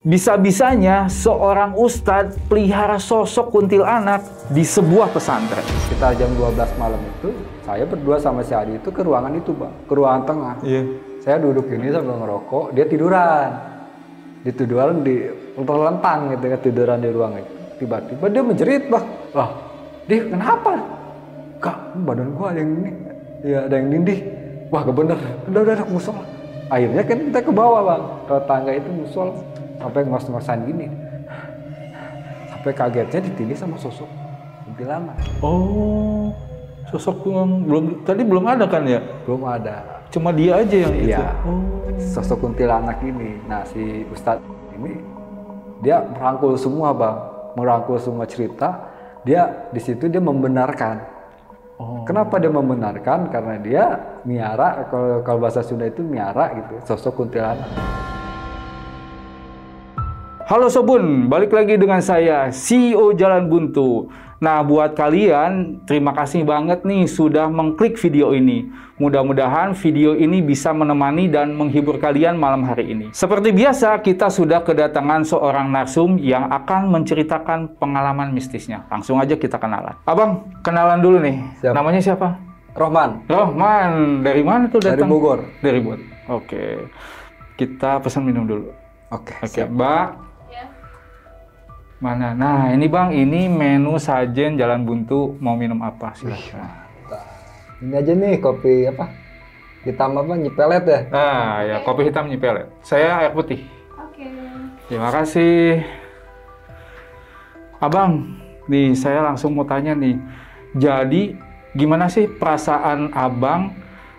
Bisa-bisanya seorang ustadz pelihara sosok kuntilanak di sebuah pesantren. Sekitar jam 12 malam itu, saya berdua sama si Adi itu ke ruangan itu, Bang. Ke ruangan tengah. Iya. Saya duduk ini sambil ngerokok, dia tiduran. Tiduran di terlentang gitu kan, tiduran di ruangan itu. Tiba-tiba dia menjerit, Bang. Lah, Dih, kenapa? Kak, badan gua ada yang ini. Ya, ada yang nindih. Wah, gak bener. Udah, musola. Akhirnya kan kita ke bawah, Bang. Ke tangga itu musola. Sampai ngos-ngosan gini. Sampai kagetnya ditindih sama sosok kuntilanak. Oh, sosok yang belum ada kan ya? Belum ada. Cuma dia aja yang itu. Iya. Oh. Sosok kuntilanak ini. Nah, si Ustadz ini dia merangkul semua, Bang. Merangkul semua cerita. Dia di situ dia membenarkan. Oh. Kenapa dia membenarkan? Karena dia miara, kalau bahasa Sunda itu miara gitu, sosok kuntilanak. Halo Sobun, balik lagi dengan saya, CEO Jalan Buntu. Nah, buat kalian, terima kasih banget nih sudah mengklik video ini. Mudah-mudahan video ini bisa menemani dan menghibur kalian malam hari ini. Seperti biasa, kita sudah kedatangan seorang narsum yang akan menceritakan pengalaman mistisnya. Langsung aja kita kenalan. Abang, kenalan dulu nih. Siap. Namanya siapa? Rohman. Rohman, dari mana tuh datang? Dari Bogor. Dari Bogor. Oke. Kita pesan minum dulu. Oke. Mbak. Mana? Nah, ini Bang, ini menu sajen Jalan Buntu. Mau minum apa? Silahkan. Ini aja nih kopi apa? Hitam apa? Nyipelet ya? Ah, ya, kopi hitam nyipelet. Saya air putih. Oke. Terima kasih. Abang, nih saya langsung mau tanya nih. Jadi, gimana sih perasaan Abang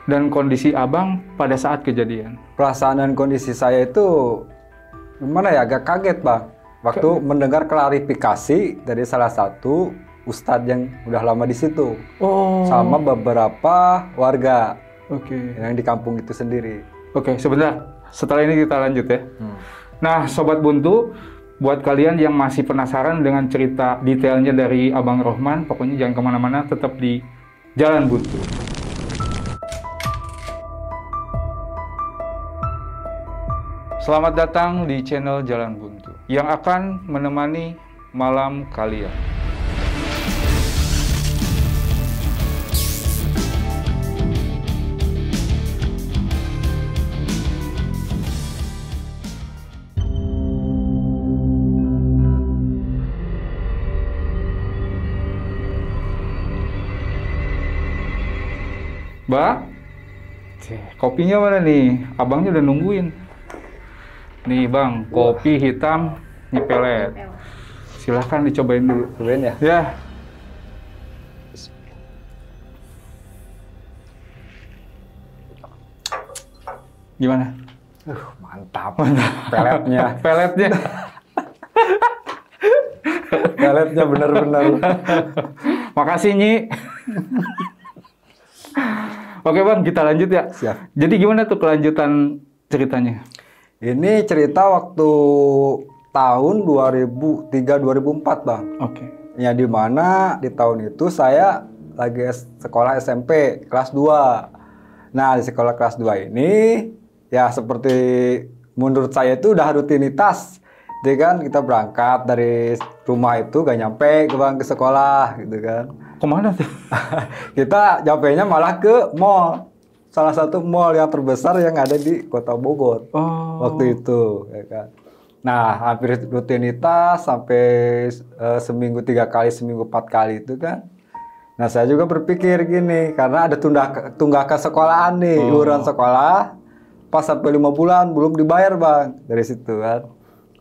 dan kondisi Abang pada saat kejadian? Perasaan dan kondisi saya itu gimana ya? Agak kaget, Bang. Waktu mendengar klarifikasi dari salah satu ustadz yang udah lama di situ, sama beberapa warga yang di kampung itu sendiri. Oke, sebentar. Setelah ini kita lanjut ya. Nah, Sobat Buntu, buat kalian yang masih penasaran dengan cerita detailnya dari Abang Rohman, pokoknya jangan kemana-mana, tetap di Jalan Buntu. Selamat datang di channel Jalan Buntu yang akan menemani malam kalian. Mbak, kopinya mana nih? Abangnya udah nungguin. Nih Bang, kopi hitam nyipelet. Silahkan dicobain dulu. Cobain ya? Ya. Gimana? Mantap. Peletnya. Peletnya. Peletnya bener-bener. Makasih Nyi. Oke Bang, kita lanjut ya. Siap. Jadi gimana tuh kelanjutan ceritanya? Ini cerita waktu tahun 2003-2004, Bang. Oke. Ya, di mana di tahun itu saya lagi sekolah SMP kelas 2. Nah, di sekolah kelas 2 ini ya seperti menurut saya itu udah rutinitas. Jadi kan kita berangkat dari rumah itu gak nyampe ke sekolah gitu kan. Kemana tuh? Kita nyampainya malah ke mall. Salah satu mall yang terbesar yang ada di Kota Bogor waktu itu, ya kan. Nah, hampir rutinitas sampai seminggu 3 kali, seminggu 4 kali itu kan. Nah, saya juga berpikir gini, karena ada tunggakan sekolahan nih, iuran sekolah, pas sampai 5 bulan belum dibayar, Bang, dari situ kan.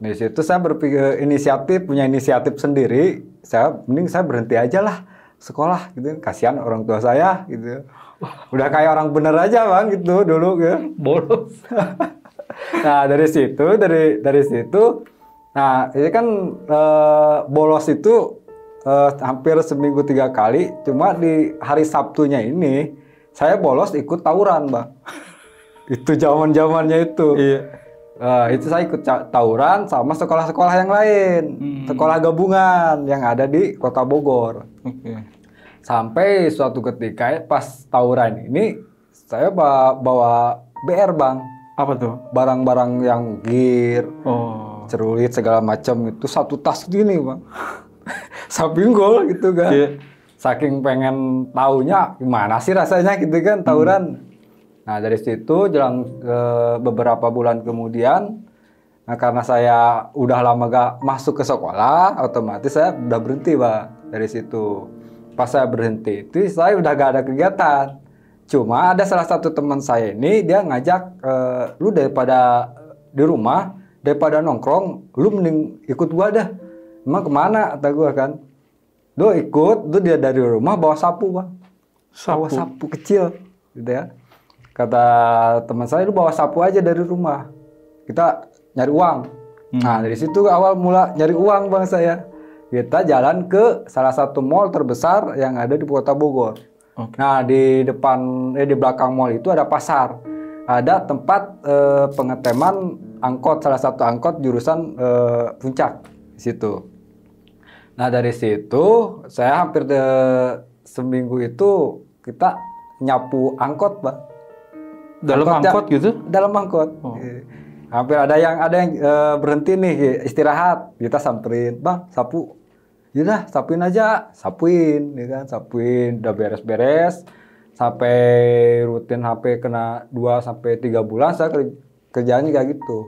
Dari situ saya berpikir punya inisiatif sendiri, mending saya berhenti aja lah sekolah gitu, kasihan orang tua saya gitu. Udah kayak orang bener aja Bang gitu dulu ya. Bolos. Nah, dari situ nah ini kan bolos itu hampir seminggu 3 kali, cuma di hari Sabtunya ini saya bolos ikut tawuran, Bang. Itu zaman-zamannya itu. Iya. Itu saya ikut tawuran sama sekolah-sekolah yang lain, sekolah gabungan yang ada di Kota Bogor. Sampai suatu ketika pas tawuran ini saya bawa BR, Bang. Apa tuh? Barang-barang yang gear, celurit segala macam itu satu tas gini bang. Sapinggol gitu kan. Saking pengen taunya gimana sih rasanya gitu kan tawuran. Nah dari situ jelang beberapa bulan kemudian, nah karena saya udah lama gak masuk ke sekolah, otomatis saya udah berhenti bang dari situ. Pas saya berhenti itu saya udah gak ada kegiatan. Cuma ada salah satu teman saya ini dia ngajak, lu daripada di rumah, daripada nongkrong, lu mending ikut gua dah. Emang kemana? Kata gua kan. Lu ikut, lu dia dari rumah bawa sapu bang. Bawa sapu kecil gitu ya. Kata teman saya, lu bawa sapu aja dari rumah. Kita nyari uang. Nah dari situ awal mula nyari uang bang saya. Kita jalan ke salah satu mall terbesar yang ada di Kota Bogor. Nah di di belakang mall itu ada pasar. Ada tempat pengeteman angkot, salah satu angkot jurusan Puncak di situ. Nah dari situ saya hampir seminggu itu kita nyapu angkot bang. Dalam angkot gitu? Dalam angkot. Hampir ada yang berhenti nih istirahat, kita samperin, bang sapu. Yaudah sapuin aja, sapuin, ya kan, sapuin, udah beres-beres, sampai rutin HP kena 2-3 bulan saya kerjaannya kayak gitu.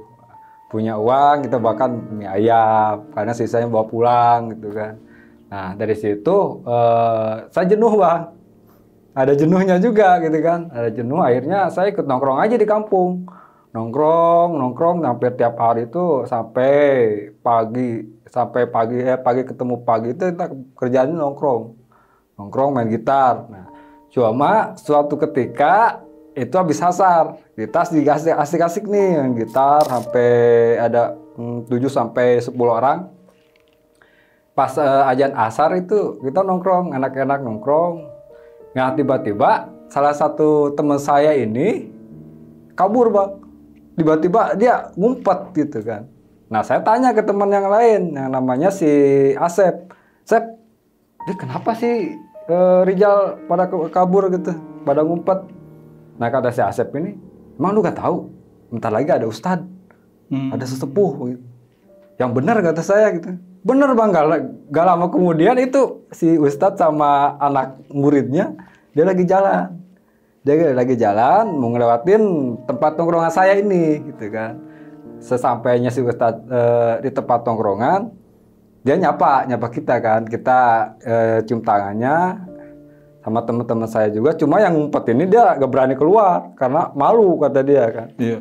Punya uang kita bahkan mie ayam, karena sisanya bawa pulang gitu kan. Nah dari situ saya jenuh bang, ada jenuhnya juga gitu kan, ada jenuh akhirnya saya ikut nongkrong aja di kampung. Nongkrong hampir tiap hari itu sampai pagi ketemu pagi itu kita kerjaannya nongkrong main gitar. Nah cuma suatu ketika itu habis asar kita asik-asik nih main gitar sampai ada 7-10 orang. Pas ajan asar itu kita nongkrong, enak-enak nongkrong. Nah tiba-tiba salah satu teman saya ini kabur bang. Tiba-tiba dia ngumpet gitu kan. Nah saya tanya ke teman yang lain yang namanya si Asep. Sep, dia kenapa sih Rijal pada kabur gitu, pada ngumpet? Nah kata si Asep ini, emang lu gak tahu? Bentar lagi ada ustadz, ada sesepuh gitu. Yang benar kata saya gitu. Bener bang, gak lama kemudian itu si ustadz sama anak muridnya dia lagi jalan. Dia lagi jalan mau ngelewatin tempat tongkrongan saya ini gitu kan. Sesampainya si Ustadz di tempat tongkrongan, dia nyapa kita kan. Kita cium tangannya sama teman-teman saya juga. Cuma yang ngumpet ini dia gak berani keluar karena malu kata dia kan. Iya.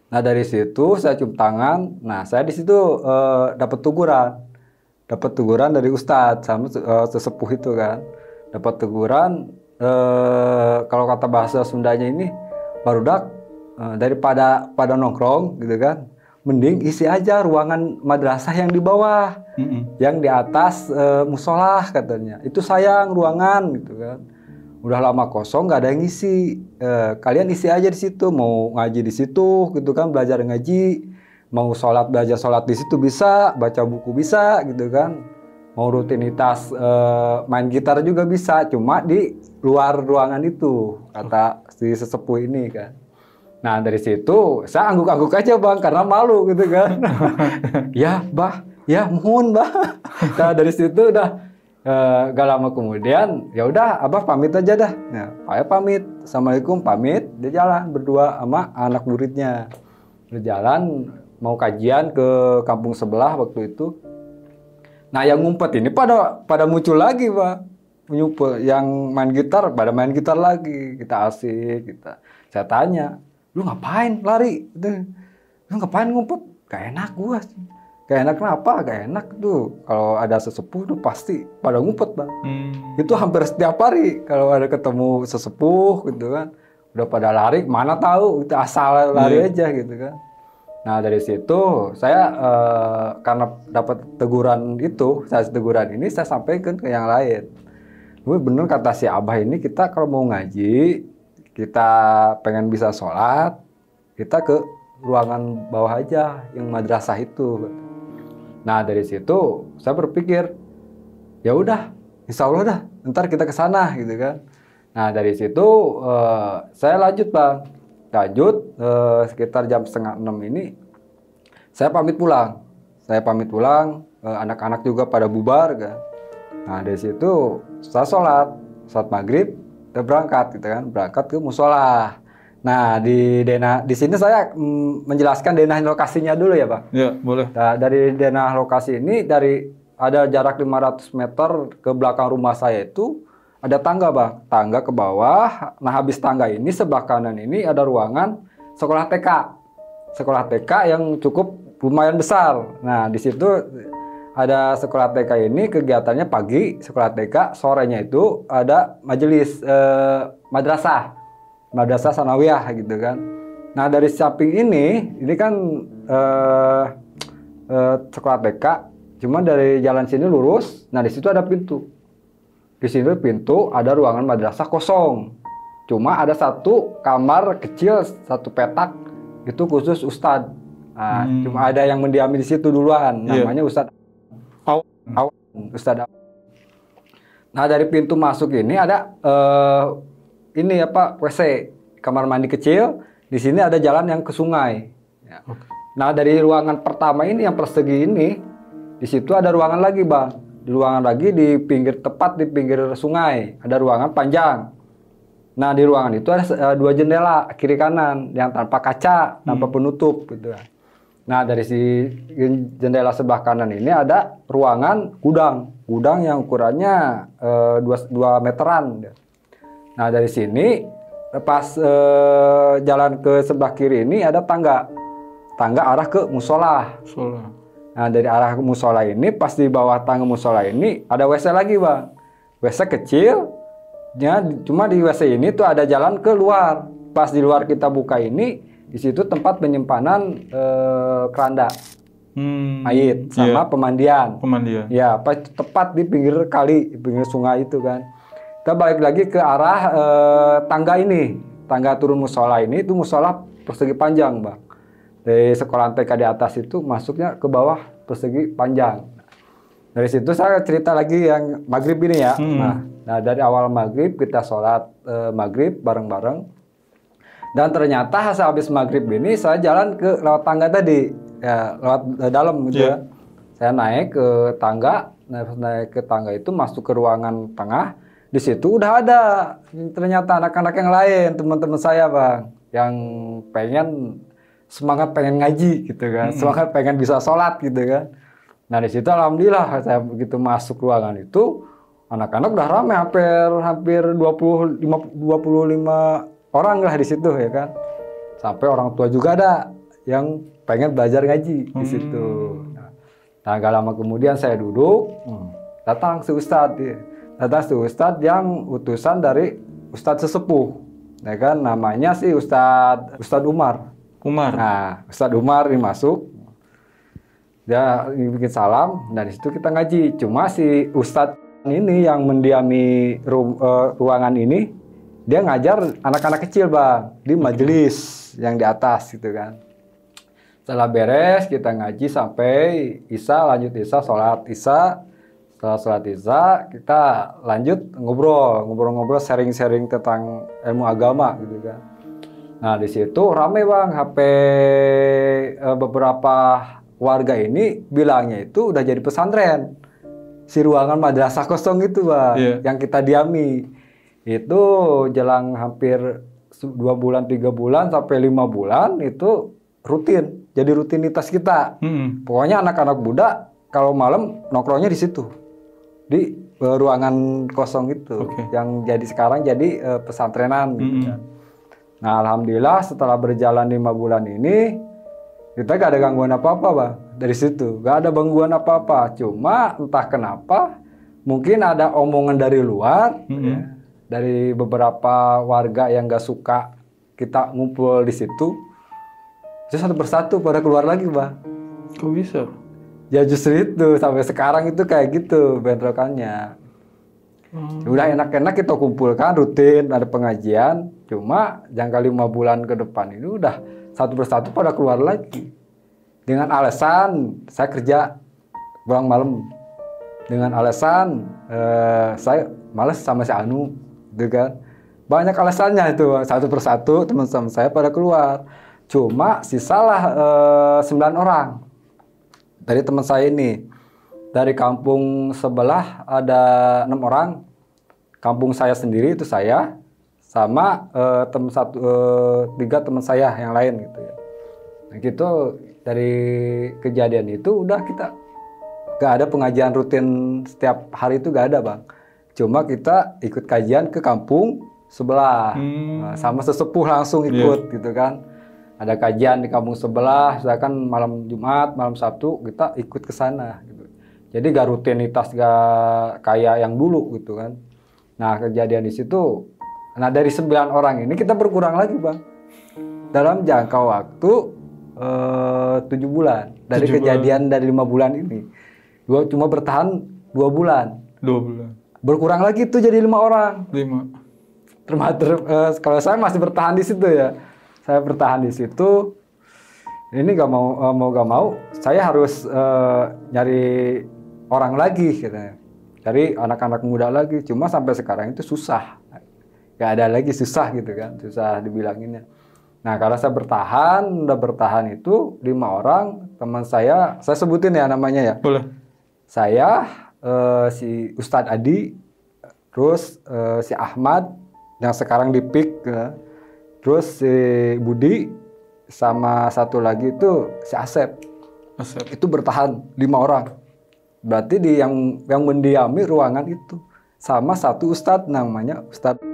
Nah dari situ saya cium tangan. Nah saya di situ dapat teguran dari Ustadz sama sesepuh itu kan. Dapat teguran. Kalau kata bahasa Sundanya ini barudak daripada nongkrong gitu kan, mending isi aja ruangan madrasah yang di bawah, yang di atas musolah katanya. Itu sayang ruangan gitu kan. Udah lama kosong nggak ada yang ngisi. Kalian isi aja di situ, mau ngaji di situ gitu kan, belajar ngaji, mau belajar sholat di situ bisa, baca buku bisa gitu kan. Mau rutinitas main gitar juga bisa, cuma di luar ruangan itu, kata si sesepuh ini kan. Nah dari situ saya angguk-angguk aja bang, karena malu gitu kan. Ya bah, ya mohon bah. Nah dari situ udah gak lama kemudian, ya udah abah pamit aja dah. Nah, saya pamit, assalamualaikum pamit, dia jalan berdua sama anak muridnya. Berjalan mau kajian ke kampung sebelah waktu itu. Nah yang ngumpet ini pada muncul lagi pak, yang main gitar pada main gitar lagi, kita asik, saya tanya, lu ngapain lari? Lu ngapain ngumpet? Gak enak gua, gak enak kenapa? Gak enak tuh kalau ada sesepuh tuh pasti pada ngumpet bang. Itu hampir setiap hari kalau ada ketemu sesepuh gitu kan, udah pada lari, mana tahu itu asal lari aja gitu kan. Nah dari situ saya karena dapat teguran ini saya sampaikan ke yang lain. Bener kata si abah ini, kita kalau mau ngaji, kita pengen bisa sholat, kita ke ruangan bawah aja yang madrasah itu. Nah dari situ saya berpikir, ya udah, insya Allah dah, ntar kita ke sana gitu kan. Nah dari situ saya lanjut bang. Sekitar jam 5:30 ini Saya pamit pulang. Anak-anak juga pada bubar kan. Nah dari situ saya sholat maghrib, kita berangkat gitu kan, berangkat ke musola. Nah di sini saya menjelaskan denah lokasinya dulu ya Pak. Ya boleh. Nah, dari denah lokasi ini ada jarak 500 meter ke belakang rumah saya itu ada tangga Bang, tangga ke bawah. Nah habis tangga ini sebelah kanan ini ada ruangan sekolah TK yang cukup lumayan besar. Nah, di situ ada sekolah TK ini kegiatannya pagi sekolah TK, sorenya itu ada majelis madrasah sanawiyah gitu kan. Nah, dari samping ini kan sekolah TK, cuma dari jalan sini lurus. Nah, di situ ada pintu. Di sini pintu ada ruangan madrasah kosong. Cuma ada satu kamar kecil, satu petak itu khusus ustadz. Nah, cuma ada yang mendiami di situ duluan, namanya Ustadz Ustadz. Nah dari pintu masuk ini ada WC, kamar mandi kecil. Di sini ada jalan yang ke sungai. Ya. Nah dari ruangan pertama ini yang persegi ini, di situ ada ruangan lagi Bang. Tepat di pinggir sungai, ada ruangan panjang. Nah di ruangan itu ada 2 jendela kiri kanan yang tanpa kaca, tanpa penutup gitu. Nah dari si jendela sebelah kanan ini ada ruangan gudang yang ukurannya 2 meteran. Nah dari sini pas jalan ke sebelah kiri ini ada tangga arah ke musola. Nah dari arah ke musola ini pas di bawah tangga musola ini ada WC lagi Bang, WC kecil. Ya, cuma di WC ini tuh ada jalan ke luar. Pas di luar kita buka ini, di situ tempat penyimpanan keranda, mayit sama pemandian. Ya, tepat di pinggir kali, di pinggir sungai itu kan. Kita balik lagi ke arah tangga turun musola ini, itu musola persegi panjang Bang. Dari sekolah TK di atas itu masuknya ke bawah persegi panjang. Dari situ saya cerita lagi yang maghrib ini ya. Nah dari awal maghrib kita sholat maghrib bareng-bareng. Dan ternyata habis maghrib ini saya jalan lewat tangga tadi, ya lewat dalam gitu ya. Saya naik ke tangga itu masuk ke ruangan tengah. Di situ udah ada ternyata anak-anak yang lain, teman-teman saya Bang, yang semangat pengen ngaji gitu kan, semangat pengen bisa sholat gitu kan. Nah di situ alhamdulillah saya begitu masuk ruangan itu anak-anak udah ramai hampir 25 orang lah di situ ya kan. Sampai orang tua juga ada yang pengen belajar ngaji di situ. Nah gak lama kemudian saya duduk, datang si Ustadz yang utusan dari Ustadz sesepuh, ya kan, namanya si Ustadz Umar. Nah Ustadz Umar ini masuk. Dia bikin salam, dan di situ kita ngaji. Cuma si Ustadz ini yang mendiami ruangan ini, dia ngajar anak-anak kecil Bang, di majelis yang di atas gitu kan. Setelah beres, kita ngaji sampai Isya, lanjut Isya, sholat Isya. Setelah sholat Isya, kita lanjut ngobrol-ngobrol, sharing-sharing tentang ilmu agama gitu kan. Nah di situ rame Bang, beberapa warga ini bilangnya itu udah jadi pesantren. Si ruangan madrasah kosong itu Bang, yang kita diami. Itu jelang hampir 2 bulan, 3 bulan, sampai 5 bulan itu rutin. Jadi rutinitas kita. Pokoknya anak-anak muda kalau malam nongkrongnya di situ. Di ruangan kosong itu. Yang sekarang jadi pesantrenan gitu kan. Nah alhamdulillah setelah berjalan 5 bulan ini, kita gak ada gangguan apa-apa Bang, dari situ. Gak ada gangguan apa-apa. Cuma entah kenapa, mungkin ada omongan dari luar, ya, dari beberapa warga yang gak suka kita ngumpul di situ. Terus satu persatu pada keluar lagi Bang. Kok bisa? Ya justru itu, sampai sekarang itu kayak gitu bentrokannya. Udah enak-enak kita kumpulkan, rutin, ada pengajian. Cuma jangka 5 bulan ke depan ini udah satu persatu pada keluar lagi. Dengan alasan saya kerja pulang malam. Dengan alasan saya malas sama si Anu, gitu kan. Banyak alasannya itu, satu persatu teman-teman saya pada keluar. Cuma sisalah 9 orang dari teman saya ini. Dari kampung sebelah ada 6 orang. Kampung saya sendiri itu saya sama teman 3 teman saya yang lain gitu ya. Nah gitu dari kejadian itu udah kita gak ada pengajian rutin setiap hari itu gak ada bang. Cuma kita ikut kajian ke kampung sebelah, nah, sama sesepuh langsung ikut gitu kan. Ada kajian di kampung sebelah, misalkan malam Jumat, malam Sabtu kita ikut ke sana. Gitu. Jadi gak rutinitas gak kayak yang dulu gitu kan. Nah kejadian di situ, nah dari 9 orang ini kita berkurang lagi bang. Dalam jangka waktu 7 bulan dari kejadian dari 5 bulan ini. Gua cuma bertahan 2 bulan. 2 bulan. Berkurang lagi tuh jadi 5 orang. 5. Kalau saya masih bertahan di situ ya. Saya bertahan di situ. Ini gak mau, saya harus nyari orang lagi gitu. Cari anak-anak muda lagi. Cuma sampai sekarang itu susah. Gak ada lagi, susah gitu kan. Susah dibilanginnya. Nah, karena saya udah bertahan itu 5 orang, teman saya sebutin ya namanya ya. Boleh. Saya, si Ustadz Adi, terus si Ahmad, yang sekarang di PIK, terus si Budi, sama satu lagi itu si Asep. Itu bertahan 5 orang. Berarti yang mendiami ruangan itu. Sama satu Ustadz namanya Ustadz.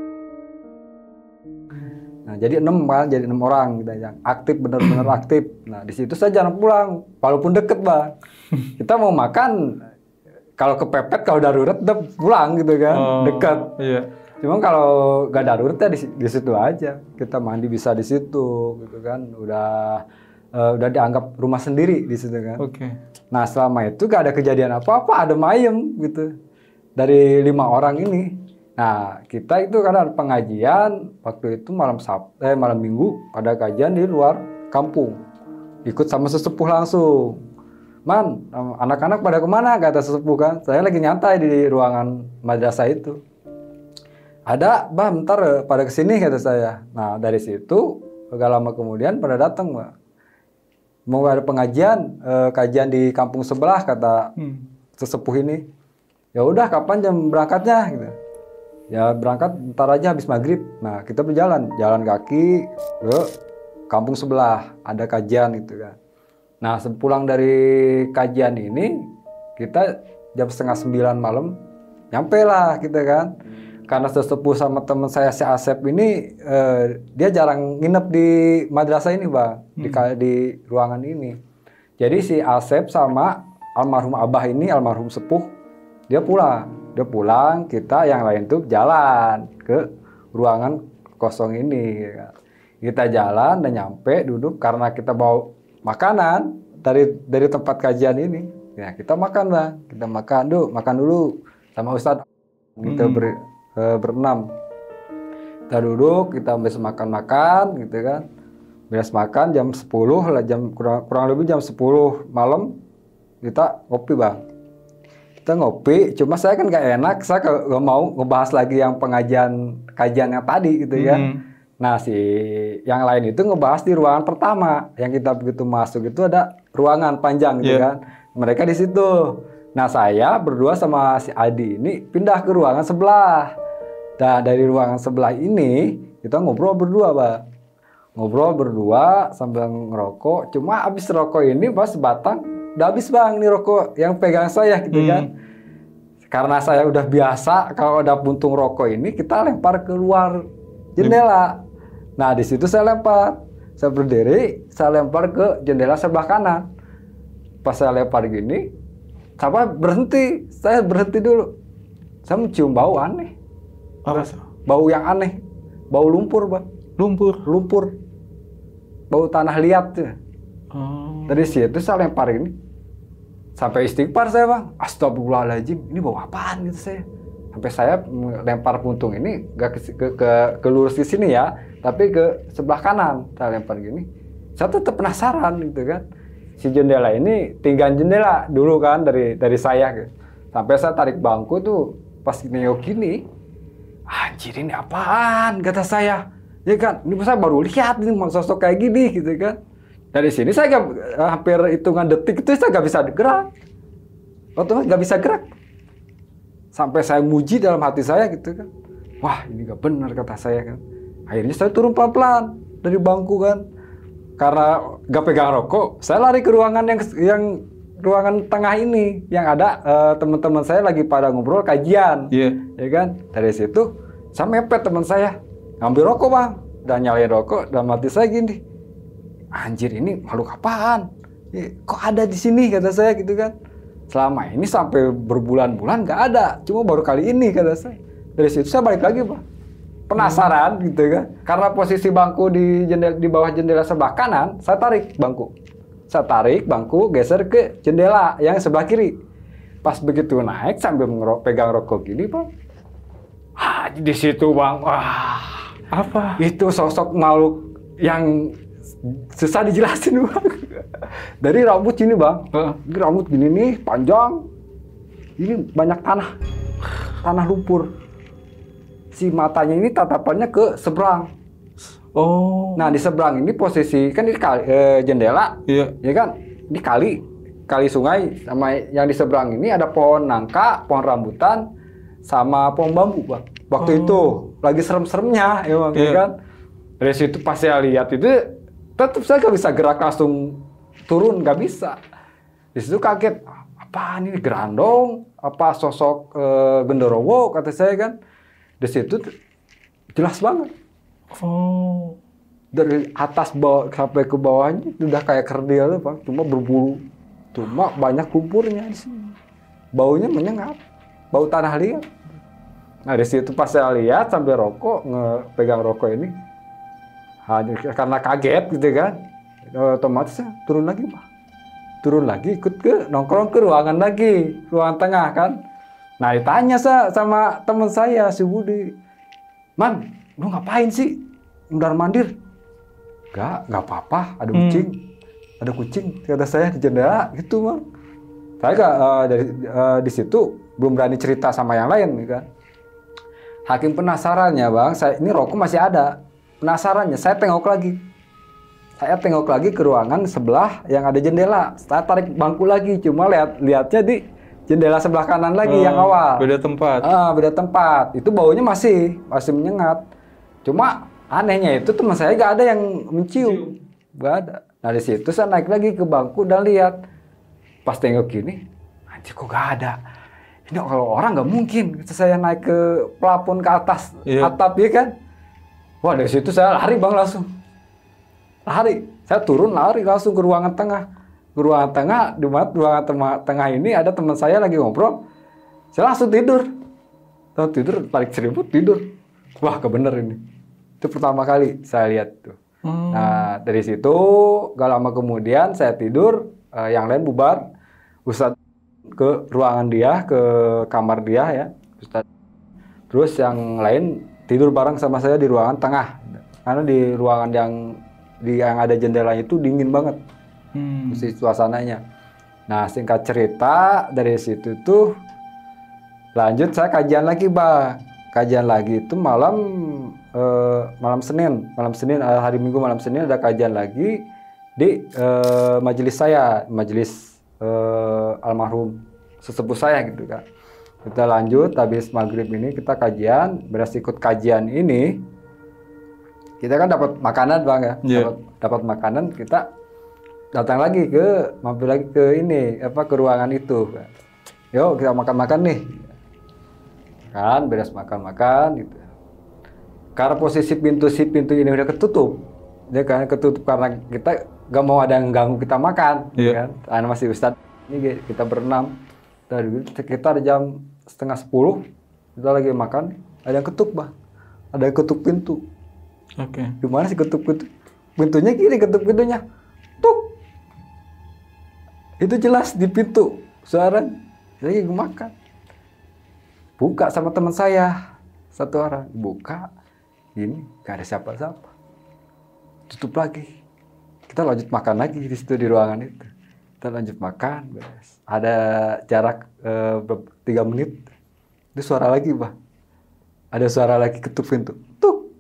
Nah, jadi 6 kan, jadi 6 orang gitu yang aktif, benar-benar aktif. Nah, di situ saya jarang pulang, walaupun deket bang. Kita mau makan, kalau kepepet, kalau darurat udah pulang gitu kan, deket. Iya. Cuma kalau gak darurat ya di situ aja. Kita mandi bisa di situ, gitu kan. Udah dianggap rumah sendiri di situ kan. Oke. Nah, selama itu gak ada kejadian apa-apa, ada ayem gitu dari 5 orang ini. Nah, kita itu karena ada pengajian, waktu itu malam Minggu, ada kajian di luar kampung. Ikut sama sesepuh langsung. Man, anak-anak pada kemana? Kata sesepuh kan. Saya lagi nyantai di ruangan madrasah itu. Ada, Bang, ntar pada kesini kata saya. Nah, dari situ, agak lama kemudian pada datang, Mbak. Mau ada pengajian, kajian di kampung sebelah, kata sesepuh ini. Ya udah, kapan jam berangkatnya? Gitu. Ya berangkat ntar aja habis maghrib. Nah kita jalan kaki ke kampung sebelah, ada kajian gitu kan. Nah sepulang dari kajian ini kita jam 8:30 malam nyampe lah kita kan. Karena sesepuh sama teman saya si Asep ini dia jarang nginep di madrasah ini bang, di ruangan ini. Jadi si Asep sama almarhum abah ini, almarhum sepuh, dia pulang, kita yang lain tuh jalan ke ruangan kosong ini. Kita jalan dan nyampe duduk karena kita bawa makanan dari tempat kajian ini. Ya kita makan bang, kita makan dulu sama Ustadz. Kita berenam. Kita duduk, kita habis makan gitu kan. Beres makan jam 10 lah, kurang lebih jam 10 malam kita ngopi bang. Kita ngopi, cuma saya kan gak enak, saya gak mau ngebahas lagi yang kajian yang tadi gitu ya. Nah si yang lain itu ngebahas di ruangan pertama, yang kita begitu masuk itu ada ruangan panjang gitu kan. Mereka di situ. Nah saya berdua sama si Adi ini pindah ke ruangan sebelah. Nah dari ruangan sebelah ini kita ngobrol berdua bang. Ngobrol berdua sambil ngerokok, cuma abis rokok ini pas batang udah habis bang nih rokok yang pegang saya gitu kan. Karena saya udah biasa kalau ada puntung rokok ini kita lempar keluar jendela. Nah di situ saya lempar, saya berdiri, saya lempar ke jendela sebelah kanan. Pas saya lempar gini, saya berhenti dulu. Saya mencium bau aneh. Apa? Bau yang aneh, bau lumpur bang. Lumpur. Bau tanah liat tuh. Dari situ saya lempar ini. Sampai istighfar saya bang, astagfirullahaladzim, ini bau apaan gitu saya. Sampai saya lempar puntung ini gak ke lurus di sini ya, tapi ke sebelah kanan saya lempar gini. Saya tetap penasaran gitu kan. Si jendela ini tinggal jendela dulu kan dari saya gitu. Sampai saya tarik bangku tuh pas nengok gini, anjir ini apaan kata saya. Ya kan, ini saya baru lihat ini sosok kayak gini gitu kan. Dari sini saya hampir hitungan detik itu saya nggak bisa gerak. Otomatis nggak bisa gerak. Sampai saya muji dalam hati saya gitu kan. Wah ini nggak benar kata saya kan. Akhirnya saya turun pelan-pelan dari bangku kan. Karena nggak pegang rokok, saya lari ke ruangan yang ruangan tengah ini. Yang ada teman-teman saya lagi pada ngobrol kajian. Iya. Ya kan. Dari situ saya mepet teman saya. Ngambil rokok bang. Dan nyalain rokok dalam hati saya gini. Anjir ini makhluk apaan? Kok ada di sini kata saya gitu kan. Selama ini sampai berbulan-bulan nggak ada. Cuma baru kali ini kata saya. Dari situ saya balik lagi Pak. Penasaran gitu kan. Karena posisi bangku di bawah jendela sebelah kanan. Saya tarik bangku. Saya tarik bangku geser ke jendela yang sebelah kiri. Pas begitu naik sambil pegang rokok gini Pak. Di situ Bang. Wah. Apa? Itu sosok makhluk yang susah dijelasin Bang. Dari rambut sini Bang, rambut gini nih panjang, ini banyak tanah lumpur. Si matanya ini tatapannya ke seberang. Oh. Nah di seberang ini posisi kan ini jendela, Iya. ya kan? Ini kali sungai sama yang di seberang ini ada pohon nangka, pohon rambutan, sama pohon bambu Bang. Waktu itu lagi serem-seremnya ya Bang, ya kan? Dari situ pas saya lihat itu tetap saya nggak bisa gerak langsung turun, nggak bisa. Di situ kaget, apaan ini gerandong, apa sosok genderowo kata saya kan. Di situ jelas banget. Oh. Dari atas bawah sampai ke bawahnya udah kayak kerdil Pak, cuma berbulu, cuma banyak lumpurnya di sini. Baunya menyengat, bau tanah liat. Nah di situ pas saya lihat sambil pegang rokok ini, karena kaget gitu kan, otomatis turun lagi Pak. Turun lagi ikut ke nongkrong ke ruangan lagi, ruangan tengah kan. Nah ditanya sama teman saya si Budi, Man, lu ngapain sih mundar mandir? Nggak apa-apa, ada kucing kata saya di jendela gitu Bang. Saya di situ belum berani cerita sama yang lain kan. Hakim penasarannya Bang, ini rokok masih ada. Penasarannya, saya tengok lagi. Saya tengok lagi ke ruangan sebelah yang ada jendela. Saya tarik bangku lagi, cuma lihatnya di jendela sebelah kanan lagi yang awal. Beda tempat. Beda tempat. Itu baunya masih menyengat. Cuma anehnya itu teman saya gak ada yang mencium. Gak ada. Nah di situ saya naik lagi ke bangku dan lihat. Pas tengok gini, anjir kok gak ada. Ini kalau orang nggak mungkin. Saya naik ke plafon ke atas atap ya kan. Wah dari situ saya lari Bang langsung. Lari. Saya turun lari langsung ke ruangan tengah. Ke ruangan tengah, di mana ruangan tengah ini ada teman saya lagi ngobrol. Saya langsung tidur. Tarik selimut tidur. Wah kebener ini. Itu pertama kali saya lihat tuh. Nah dari situ gak lama kemudian saya tidur. Yang lain bubar. Ustadz ke ruangan dia, ke kamar dia ya, Ustadz. Terus yang lain tidur bareng sama saya di ruangan tengah, karena di ruangan yang ada jendelanya itu dingin banget, suasananya. Nah singkat cerita dari situ tuh lanjut saya kajian lagi Bang. Kajian lagi itu malam Senin, hari Minggu malam Senin ada kajian lagi di majelis saya, majelis almarhum sesepuh saya gitu kan. Kita lanjut habis maghrib ini kita kajian, beres ikut kajian ini kita kan dapat makanan Bang ya. Dapat makanan, kita datang lagi mampir lagi ke ini ke ruangan itu kan. Yuk kita makan nih kan, beres makan gitu. Karena posisi pintu ini udah ketutup, dia kan ketutup karena kita gak mau ada yang ganggu kita makan, kan? Karena masih Ustadz ini kita berenam, dari sekitar jam 9:30 kita lagi makan, ada yang ketuk Bang, ada yang ketuk pintu. Oke. Gimana sih ketuk pintu? Pintunya gini, ketuk pintunya, tuk. Itu jelas di pintu suara lagi makan. Buka sama teman saya satu orang, buka, ini gak ada siapa-siapa, tutup lagi. Kita lanjut makan lagi di situ di ruangan itu. Kita lanjut makan, beres. Ada jarak 3 menit. Itu suara lagi Bang. Ada suara lagi ketuk pintu. Tuk.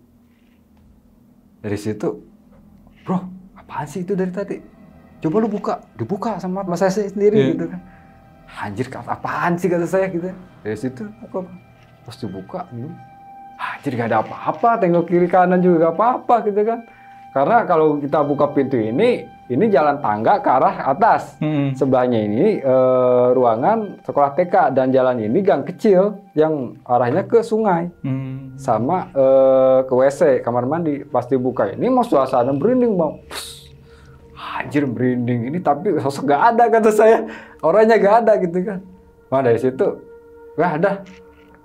Dari situ, bro, apaan sih itu dari tadi? Coba lu buka, dibuka sama mas saya sendiri gitu kan. Anjir, apaan sih kata saya gitu. Dari situ buka, pas dibuka, anjir gak ada apa-apa, tengok kiri kanan juga gak apa-apa gitu kan. Karena kalau kita buka pintu ini jalan tangga ke arah atas. Sebelahnya ini ruangan sekolah TK dan jalan ini gang kecil yang arahnya ke sungai. Sama ke WC, kamar mandi. Pas dibuka ini mau suasana merinding bang. Anjir merinding ini tapi sosok gak ada kata saya. Orangnya gak ada gitu kan. Nah dari situ, wah dah.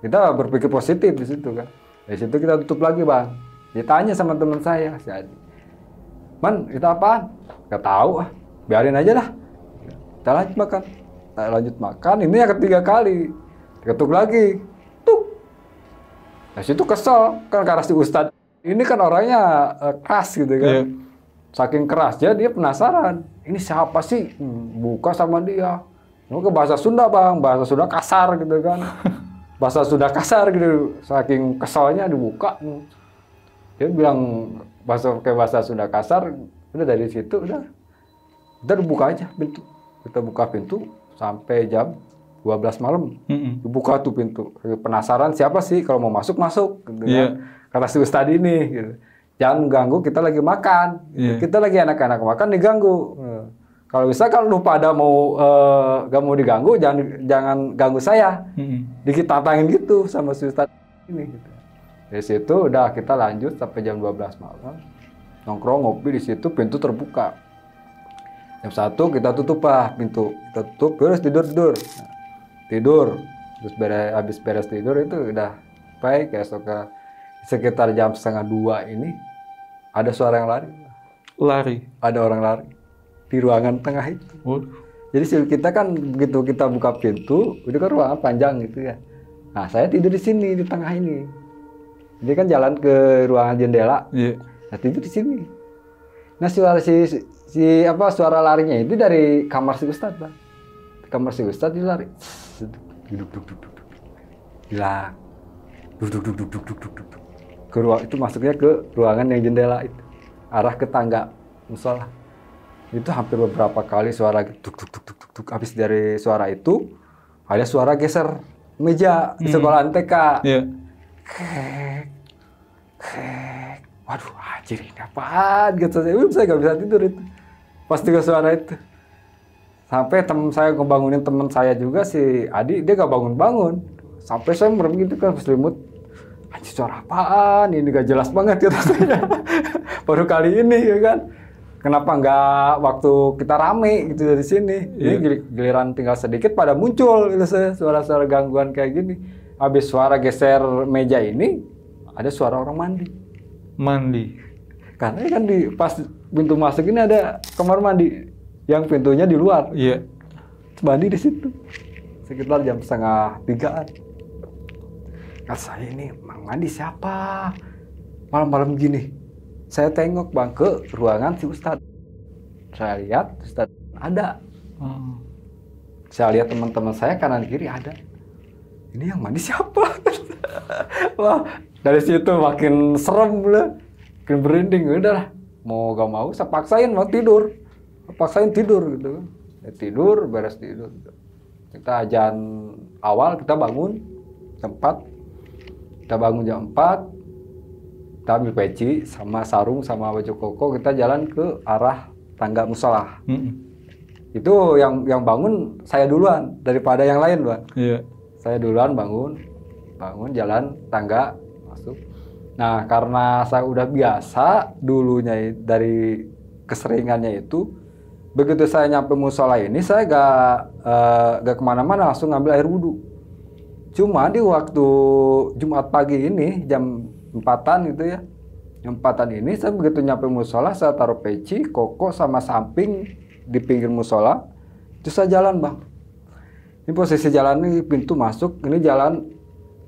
Kita berpikir positif di situ kan. Dari situ kita tutup lagi bang. Ditanya sama teman saya, si Adi. Man, kita apaan? Gak tahu ah, biarin aja dah. Kita lanjut makan. Kita lanjut makan, ini yang ketiga kali. Diketuk lagi. Tuk. Nah situ kesel, kan karena si Ustadz ini kan orangnya keras gitu kan. Saking kerasnya dia penasaran. Ini siapa sih? Buka sama dia. Ini ke bahasa Sunda bang, bahasa Sunda kasar gitu kan. Bahasa Sunda kasar gitu. Saking keselnya dibuka. Dia bilang pakai bahasa Sunda kasar, udah dari situ udah kita buka aja pintu. Kita buka pintu sampai jam 12 malam. Dibuka tuh pintu. Penasaran siapa sih kalau mau masuk gitu kan. Kata si Ustadz ini gitu. Jangan ganggu kita lagi makan. Kita lagi anak-anak makan diganggu. Kalau misalkan lu pada mau gak mau diganggu, jangan ganggu saya. Dikit tantangin gitu sama si Ustadz ini gitu. Dari situ udah kita lanjut sampai jam 12 malam. Nongkrong ngopi di situ, pintu terbuka. Jam 1 kita tutup lah pintu. Kita tutup, terus tidur. Nah, tidur. Terus habis beres tidur itu udah baik. Esok sekitar jam 1:30 ini ada suara yang lari. Lari? Ada orang lari. Di ruangan tengah itu. Jadi kita kan begitu kita buka pintu, itu kan ruangan panjang gitu ya. Nah saya tidur di sini, di tengah ini. Dia kan jalan ke ruangan jendela, nah tidur di sini. Nah suara larinya itu dari kamar si Ustadz bang. Kamar si Ustadz dia lari, duduk, hilang, duduk. Ke ruang itu masuknya ke ruangan yang jendela itu, arah ke tangga musola. Itu hampir beberapa kali suara duk. Habis dari suara itu ada suara geser meja di sekolah TK. Waduh, anjir ini apaan gitu. Saya nggak bisa tidur itu. Pas dengar suara itu. Sampai teman saya ngebangunin teman saya juga si Adi, dia nggak bangun-bangun. Sampai saya merem gitu kan, selimut. Anjir suara apaan? Ini nggak jelas banget kata saya. Baru kali ini ya kan. Kenapa nggak waktu kita rame gitu dari sini? Ini giliran tinggal sedikit pada muncul gitu saya, suara-suara gangguan kayak gini. Habis suara geser meja ini, ada suara orang mandi. Karena kan di pas pintu masuk ini ada kamar mandi yang pintunya di luar. Mandi di situ. Sekitar jam 2:30-an. Kata saya ini, Mang Mandi siapa? Malam-malam gini. Saya tengok bang ke ruangan si Ustadz. Saya lihat Ustadz ada. Saya lihat teman-teman saya kanan kiri ada. Ini yang mandi siapa? Wah, dari situ makin serem lah, makin berinding. Udah, mau gak mau, saya paksain mau tidur, gitu. Ya, tidur, beres tidur. Kita azan awal, kita bangun jam 4. Kita bangun jam 4, kita ambil peci sama sarung sama baju koko, kita jalan ke arah tangga musola. Itu yang bangun saya duluan daripada yang lain, Bang. Saya duluan bangun jalan tangga masuk. Nah karena saya udah biasa dulunya dari keseringannya itu, begitu saya nyampe musola ini saya gak kemana-mana, langsung ngambil air wudhu. Cuma di waktu Jumat pagi ini jam 4-an gitu ya, jam 4-an ini saya begitu nyampe musola saya taruh peci, koko sama samping di pinggir musola, terus saya jalan bang. Ini posisi jalan ini pintu masuk, ini jalan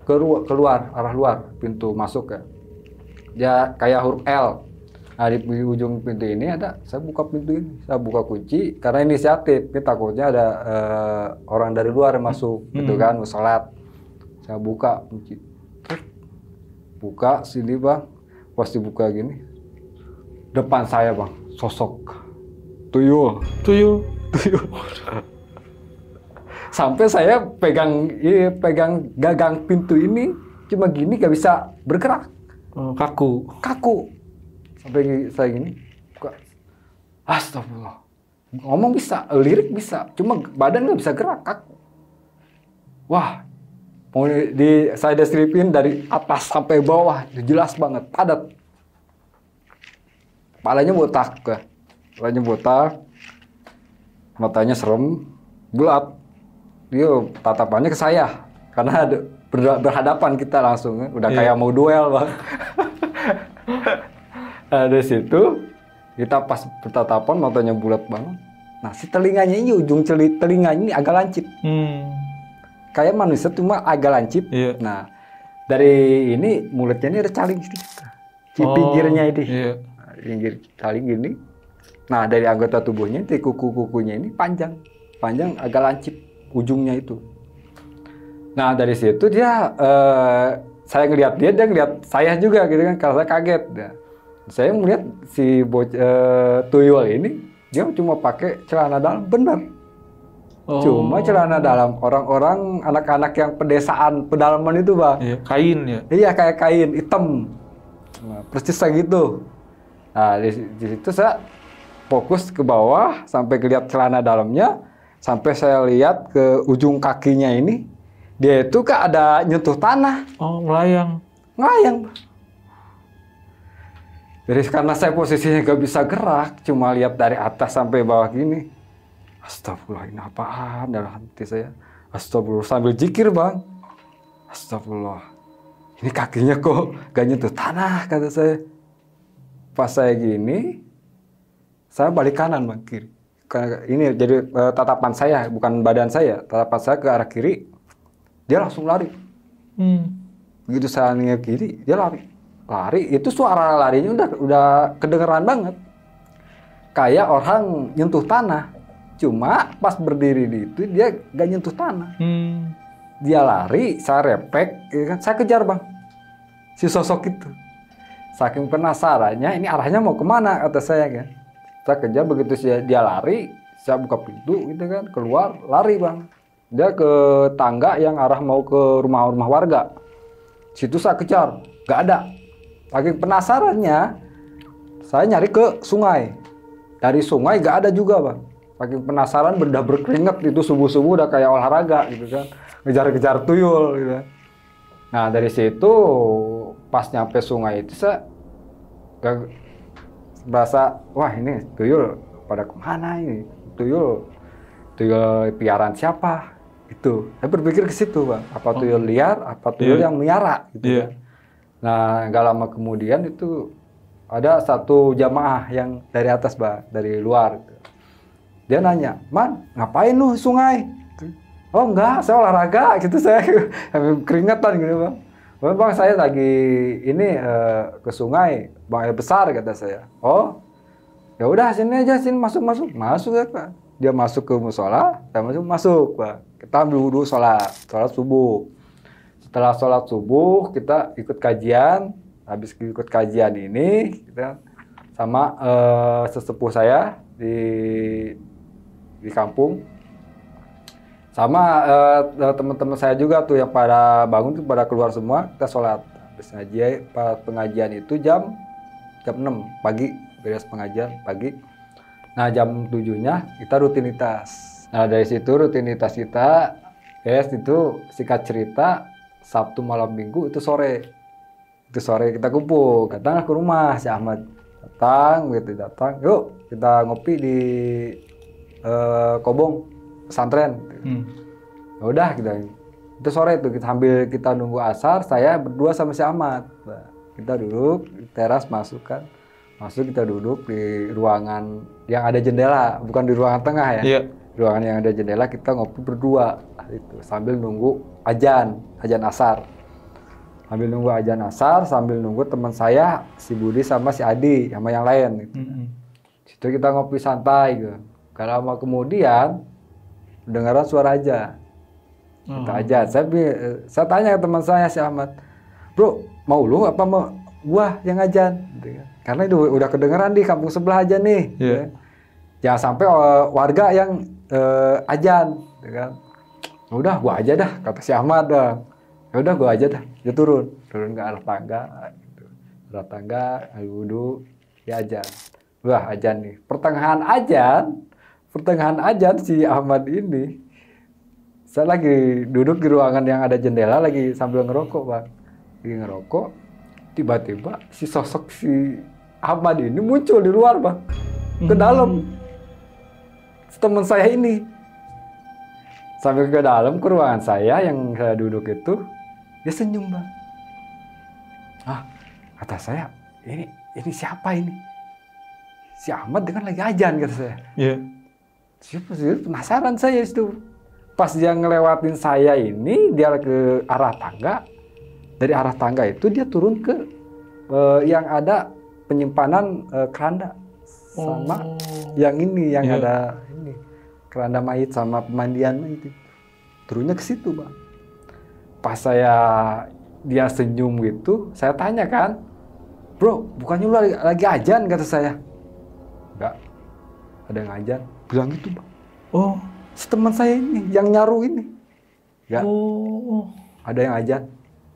keluar, arah luar, pintu masuk ya. Ya kayak huruf L. Nah di ujung pintu ini ada, saya buka pintu ini, saya buka kunci, karena inisiatif, ini takutnya ada orang dari luar yang masuk, gitu kan, mau sholat. Saya buka kunci, buka sini bang, pas dibuka gini, depan saya bang, sosok tuyul. Sampai saya pegang gagang pintu ini cuma gini, gak bisa bergerak. Kaku. Sampai saya gini, astagfirullah. Ngomong bisa, lirik bisa, cuma badan gak bisa gerak, kaku. Wah, mau saya deskripsiin dari atas sampai bawah, jelas banget, padat. Kepalanya botak, matanya serem, bulat. Dia tatapannya ke saya, karena berhadapan kita langsung, udah kayak mau duel bang. Dari situ kita pas bertatapan, matanya bulat banget. Nah si telinganya ini, ujung telinganya ini agak lancip, kayak manusia cuma agak lancip. Nah dari ini mulutnya ini ada caling sedikit, pinggirnya ini, pinggir caling gini. Nah dari anggota tubuhnya itu kuku-kukunya ini panjang agak lancip ujungnya itu. Nah dari situ dia, saya ngelihat dia ngelihat saya juga gitu kan, karena saya kaget. Nah, saya melihat si tuyul ini dia cuma pakai celana dalam, bener. Cuma celana dalam orang-orang anak-anak yang pedalaman itu bang. Kain ya? Iya kayak kain hitam. Nah, persis kayak gitu. Nah di situ saya fokus ke bawah sampai lihat celana dalamnya. Sampai saya lihat ke ujung kakinya ini, dia itu kan ada nyentuh tanah. Melayang. Jadi karena saya posisinya gak bisa gerak, cuma lihat dari atas sampai bawah gini. Astagfirullah, ini apaan dalam hati saya. Astagfirullah, sambil zikir bang. Astagfirullah, ini kakinya kok gak nyentuh tanah, kata saya. Pas saya gini, saya balik kanan bang, kiri. Ini jadi tatapan saya, bukan badan saya. Tatapan saya ke arah kiri, dia langsung lari. Begitu saya nengok kiri, dia lari. Itu suara larinya udah kedengeran banget. Kayak orang nyentuh tanah. Cuma pas berdiri di itu, dia gak nyentuh tanah. Dia lari, saya repek, ya kan? Saya kejar bang, si sosok itu. Saking penasarannya, ini arahnya mau kemana, kata saya kan. Saya kejar, begitu dia lari, saya buka pintu gitu kan, keluar, lari bang. Dia ke tangga yang arah mau ke rumah-rumah warga. Situ saya kejar, gak ada. Saking penasarannya, saya nyari ke sungai. Dari sungai gak ada juga bang. Saking penasaran, udah berkeringat itu subuh-subuh udah kayak olahraga gitu kan. Ngejar-ngejar tuyul gitu kan. Nah dari situ, pas nyampe sungai itu saya berasa, wah ini tuyul pada kemana ini, tuyul piaraan siapa itu. Saya berpikir ke situ bang, apa tuyul liar, apa tuyul yang miara gitu kan. Nah gak lama kemudian itu ada satu jamaah yang dari atas bang, dari luar. Dia nanya, man ngapain lu sungai? Oh enggak, saya olahraga gitu, saya keringatan gitu bang. Bang saya lagi ini ke sungai, buang air besar, kata saya. Oh, ya udah sini aja, sini masuk ya Pak. Dia masuk ke musola, saya masuk Pak. Kita ambil wudhu, sholat subuh. Setelah sholat subuh kita ikut kajian. Habis ikut kajian ini kita sama sesepuh saya di kampung. Sama teman-teman saya juga tuh yang pada bangun tuh pada keluar semua, kita sholat. Habis pengajian itu jam 6 pagi, beres pengajian pagi. Nah jam 7-nya kita rutinitas. Nah dari situ rutinitas kita, itu singkat cerita, Sabtu malam Minggu itu sore. Itu sore kita kumpul, datang ke rumah si Ahmad. Datang, yuk kita ngopi di Kobong pesantren. Ya udah itu sore itu sambil kita nunggu asar, saya berdua sama si Ahmad. Nah, kita duduk di teras, masuk kita duduk di ruangan yang ada jendela, bukan di ruangan tengah ya. Iya. Ruangan yang ada jendela, kita ngopi berdua itu sambil nunggu ajan asar. Sambil nunggu ajan asar, sambil nunggu teman saya si Budi sama si Adi sama yang lain gitu. Situ kita ngopi santai gitu. Gak lama kemudian dengaran suara aja. Kita aja. Saya tanya ke teman saya si Ahmad, bro, mau lu apa gua yang ajan, gitu kan. Karena itu udah kedengeran di kampung sebelah aja nih. Gitu kan. Jangan sampai warga yang ajan, gitu kan. Udah gua aja dah, kata si Ahmad dah. Ya udah gua aja dah. Dia turun ke arah tangga, gitu. Arah tangga, wudhu, ya ajan. Wah ajan nih. Pertengahan ajan si Ahmad ini, saya lagi duduk di ruangan yang ada jendela lagi sambil ngerokok bang. Lagi ngerokok, tiba-tiba si sosok si Ahmad ini muncul di luar bang. Ke dalam. Teman saya ini. Sambil ke dalam ke ruangan saya yang saya duduk itu, dia senyum bang. Ah, kata saya, ini siapa ini? Si Ahmad dengan lagi ajan kata saya. Iya. Siapa sih? Penasaran saya itu. Pas dia ngelewatin saya ini, dia ke arah tangga. Dari arah tangga itu dia turun ke yang ada penyimpanan keranda sama yang ini yang ada ini keranda mayit sama pemandian itu. Turunnya ke situ bang. Pas dia senyum gitu, saya tanya kan, bro, bukannya lu lagi ajan kata saya. Enggak, ada yang ajan. Bilang gitu bang. Oh, si teman saya ini yang nyaru ini. Enggak. Oh, ada yang ajan.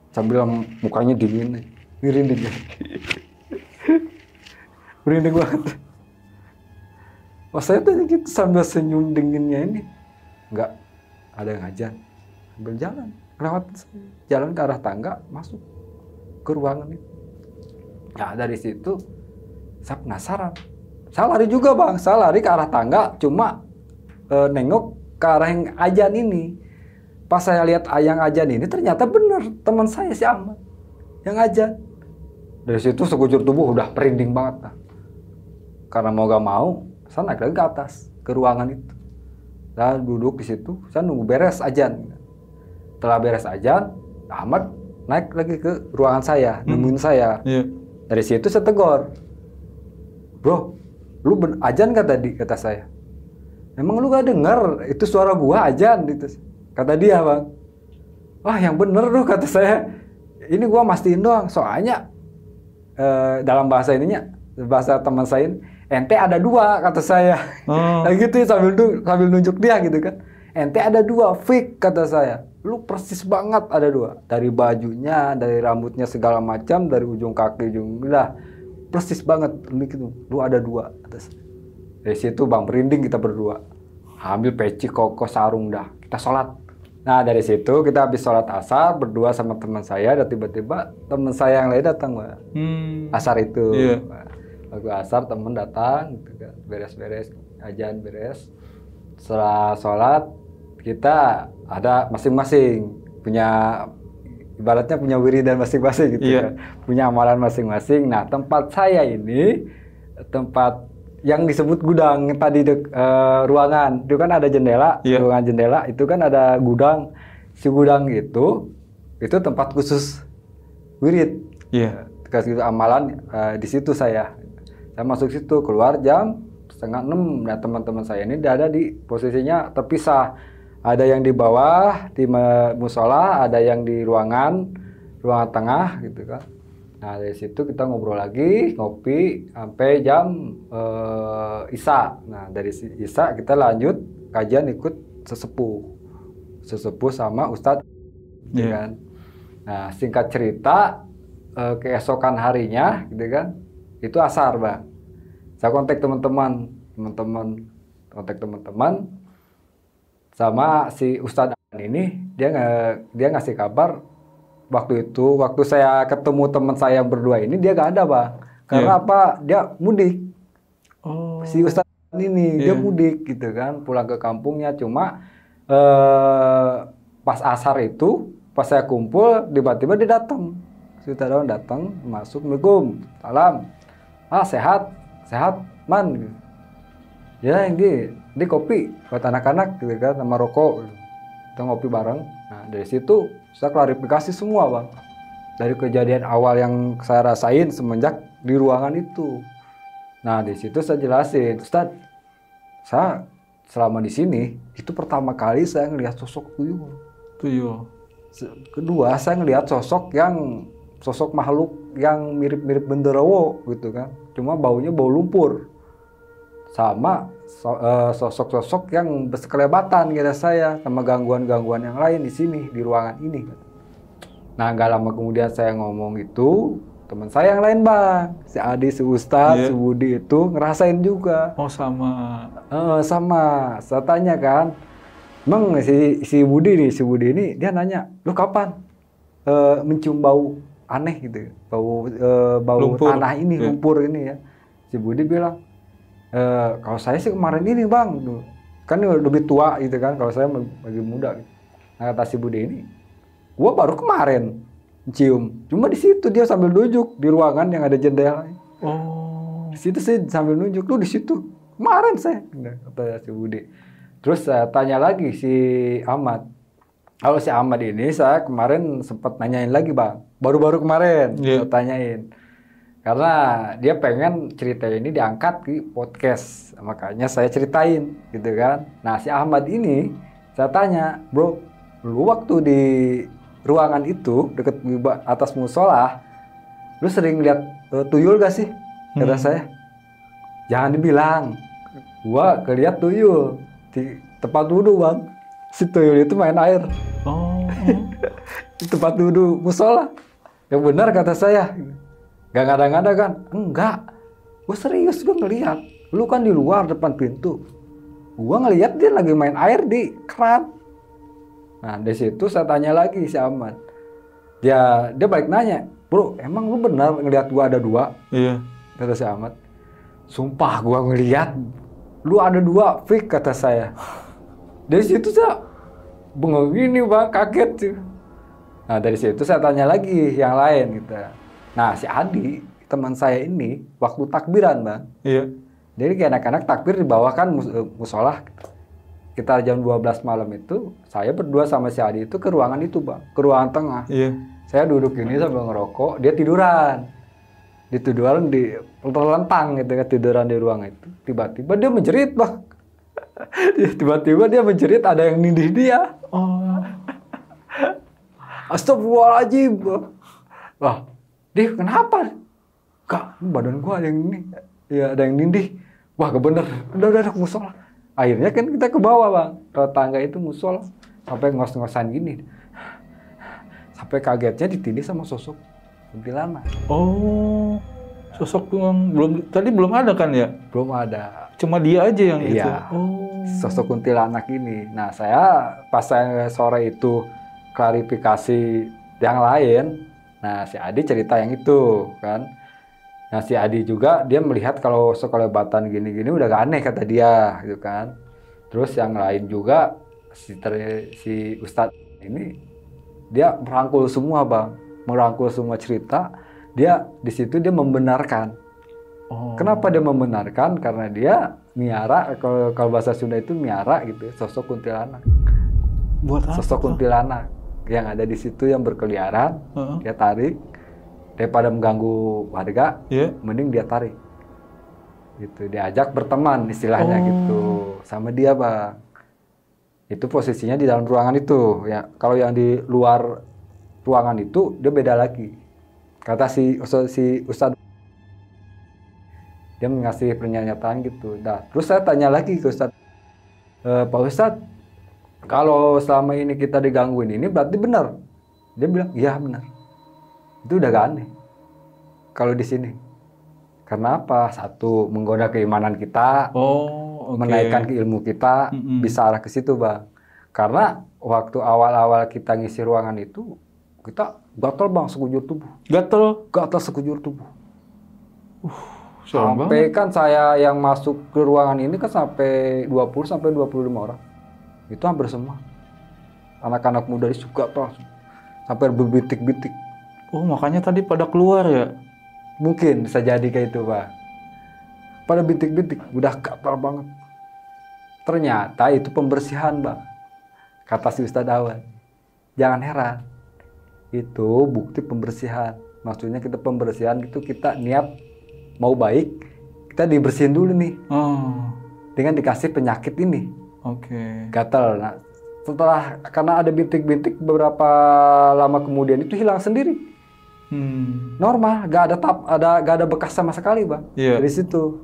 Sambil mukanya dingin, merinding. Merinding banget. Oh saya tuh gitu sambil senyum dinginnya ini. Enggak, ada yang ajan. Sambil jalan, lewat jalan ke arah tangga, masuk ke ruangan itu. Nah dari situ saya penasaran. Saya lari juga bang, saya lari ke arah tangga, cuma nengok ke arah yang ajan ini. Pas saya lihat yang ajan ini, ternyata bener teman saya si Ahmad yang ajan. Dari situ sekujur tubuh udah merinding banget. Nah. Karena mau gak mau, saya naik lagi ke atas, ke ruangan itu. Saya duduk di situ, saya nunggu beres ajan. Setelah beres ajan, Ahmad naik lagi ke ruangan saya, nemuin saya. Yeah. Dari situ saya tegur, bro, lu ajan gak tadi? Kata saya. Emang lu gak denger? Itu suara gua ajan. Gitu. Kata dia bang. Wah yang bener lu kata saya. Ini gua mastiin doang. Soalnya dalam bahasa ininya, bahasa teman saya ini, ente ada dua kata saya. Nah gitu ya, sambil nunjuk dia gitu kan. Ente ada dua, fake kata saya. Lu persis banget ada dua. Dari bajunya, dari rambutnya segala macam, dari ujung kaki, ujung lah. Persis banget, lu ada dua. Dari situ bang, merinding kita berdua. Ambil peci, koko, sarung dah. Kita sholat. Nah dari situ kita habis sholat asar, berdua sama teman saya. Dan tiba-tiba teman saya yang lain datang bang. Asar itu. Yeah. Waktu asar teman datang, beres-beres, ajan beres. Setelah sholat, kita ada masing-masing. Punya ibaratnya punya wiridan masing-masing gitu kan. Punya amalan masing-masing. Nah tempat saya ini tempat yang disebut gudang tadi ruangan itu kan ada jendela, ruangan jendela itu kan ada gudang. Si gudang itu tempat khusus wirid. Kasih amalan di situ saya masuk situ, keluar jam 5:30. Nah teman-teman saya ini ada di posisinya terpisah. Ada yang di bawah di musola, ada yang di ruangan tengah gitu kan. Nah dari situ kita ngobrol lagi, ngopi sampai jam Isya. Nah dari Isya kita lanjut kajian ikut sesepuh sama Ustadz, kan. Nah singkat cerita keesokan harinya, gitu kan, itu asar bang. Saya kontak teman-teman sama si Ustadz ini, dia ngasih kabar. Waktu saya ketemu teman saya berdua ini, dia gak ada bang. Karena apa? Dia mudik. Si Ustadz ini dia mudik gitu kan, pulang ke kampungnya. Cuma pas asar itu, pas saya kumpul, tiba-tiba dia datang. Si Ustadz datang, masuk, Assalamualaikum, salam. Sehat, man. Ya yang di kopi buat anak-anak gitu kan, sama rokok. Kita ngopi bareng. Nah dari situ saya klarifikasi semua bang, dari kejadian awal yang saya rasain semenjak di ruangan itu. Nah di situ saya jelasin, Ustadz, saya selama di sini itu pertama kali saya ngelihat sosok tuyul. Kedua saya ngelihat sosok yang sosok makhluk yang mirip-mirip genderuwo gitu kan. Cuma baunya bau lumpur. Sama sosok-sosok yang berkelebatan kata saya sama gangguan-gangguan yang lain di sini di ruangan ini. Nah, nggak lama kemudian saya ngomong itu, teman saya yang lain bang, si Adi, si Ustadz, si Budi itu ngerasain juga. Oh sama. Sama. Saya tanya kan, emang si Budi ini dia nanya, lu kapan mencium bau aneh gitu, bau lumpur. Tanah ini, lumpur ini ya. Si Budi bilang, kalau saya sih kemarin ini bang, kan lebih tua gitu kan, kalau saya lebih muda. Nah, kata si Budi ini, gua baru kemarin cium, cuma di situ dia sambil nunjuk di ruangan yang ada jendela. Oh. Di situ sih sambil nunjuk, lu di situ kemarin saya, kata si Budi. Terus saya tanya lagi si Ahmad. Kalau si Ahmad ini saya kemarin sempat nanyain lagi bang, baru-baru kemarin saya tanyain. Karena dia pengen cerita ini diangkat di podcast, makanya saya ceritain gitu kan. Nah si Ahmad ini saya tanya, bro, lu waktu di ruangan itu deket atas musola, lu sering lihat tuyul gak sih? Kata saya, jangan dibilang, gua kelihat tuyul di tempat wudhu bang. Si tuyul itu main air. Oh. Di tempat wudhu musola. Yang benar kata saya. Gak ngada-ngada kan? Enggak. Gue serius, gue ngeliat. Lu kan di luar depan pintu. Gue ngeliat dia lagi main air di keran. Nah dari situ saya tanya lagi si Ahmad. Dia balik nanya, bro, emang lu benar ngeliat gue ada dua? Iya. Kata si Ahmad. Sumpah gue ngeliat. Lu ada dua, fix kata saya. Dari situ saya bengong gini bang, kaget tuh. Nah dari situ saya tanya lagi yang lain gitu. Nah si Adi, teman saya ini, waktu takbiran bang. Iya. Jadi kayak anak-anak takbir di bawah kan musola. Kita jam 12 malam itu, saya berdua sama si Adi itu ke ruangan itu bang. Ke ruangan tengah. Iya. Saya duduk ini sambil ngerokok, dia tiduran. Tiduran di terlentang gitu kan, tiduran di ruangan itu. Tiba-tiba dia menjerit bang. Tiba-tiba dia menjerit, ada yang nindih dia. Oh. Astagfirullahaladzim. Wah. Dia kenapa? Kak, badan gua ada yang ini. Ya ada yang nindih. Wah, gak bener. Udah musola. Akhirnya kan kita ke bawah, Bang. Ke tangga itu musola. Sampai ngos-ngosan gini. Sampai kagetnya ditindih sama sosok kuntilanak. Oh. Sosok yang belum ada kan ya? Belum ada. Cuma dia aja yang itu. Oh. Sosok kuntilanak ini. Nah, saya pas saya sore itu klarifikasi yang lain. Nah, si Adi cerita yang itu, kan. Nah, si Adi juga, dia melihat kalau sekelebatan gini-gini udah gak aneh, kata dia, gitu kan. Terus yang lain juga, si Ustadz ini, dia merangkul semua, Bang. Merangkul semua cerita, di situ dia membenarkan. Oh. Kenapa dia membenarkan? Karena dia miara, kalau bahasa Sunda itu miara, gitu, sosok kuntilanak. Buat apa? Sosok kuntilanak yang ada di situ yang berkeliaran, dia tarik, daripada mengganggu warga, mending dia tarik. Gitu, diajak berteman istilahnya gitu, sama dia bang. Itu posisinya di dalam ruangan itu, ya. Kalau yang di luar ruangan itu dia beda lagi. Kata si Ustadz, dia ngasih pernyataan gitu. Nah, terus saya tanya lagi ke Ustadz, Pak Ustadz, kalau selama ini kita digangguin ini berarti benar. Dia bilang, iya benar. Itu udah gak aneh. Kalau di sini. Karena apa? Satu, menggoda keimanan kita. Menaikkan ilmu kita. Bisa arah ke situ bang. Karena waktu awal-awal kita ngisi ruangan itu, kita gatal bang sekujur tubuh. Gatal sekujur tubuh. Sampai kan saya yang masuk ke ruangan ini kan sampai 20-25 orang. Itu hampir semua. Anak-anak muda juga tuh sampai berbitik-bitik. Oh, makanya tadi pada keluar ya? Mungkin bisa jadi kayak itu, Pak. Pada bitik-bitik, udah gatal banget. Ternyata itu pembersihan, Bang. Kata si Ustadz Awan. Jangan heran. Itu bukti pembersihan. Maksudnya kita pembersihan itu kita niat mau baik, kita dibersihin dulu nih. Dengan dikasih penyakit ini. Gatal. Nah, setelah karena ada bintik-bintik beberapa lama kemudian itu hilang sendiri. Normal, gak ada bekas sama sekali, Bang. Dari situ.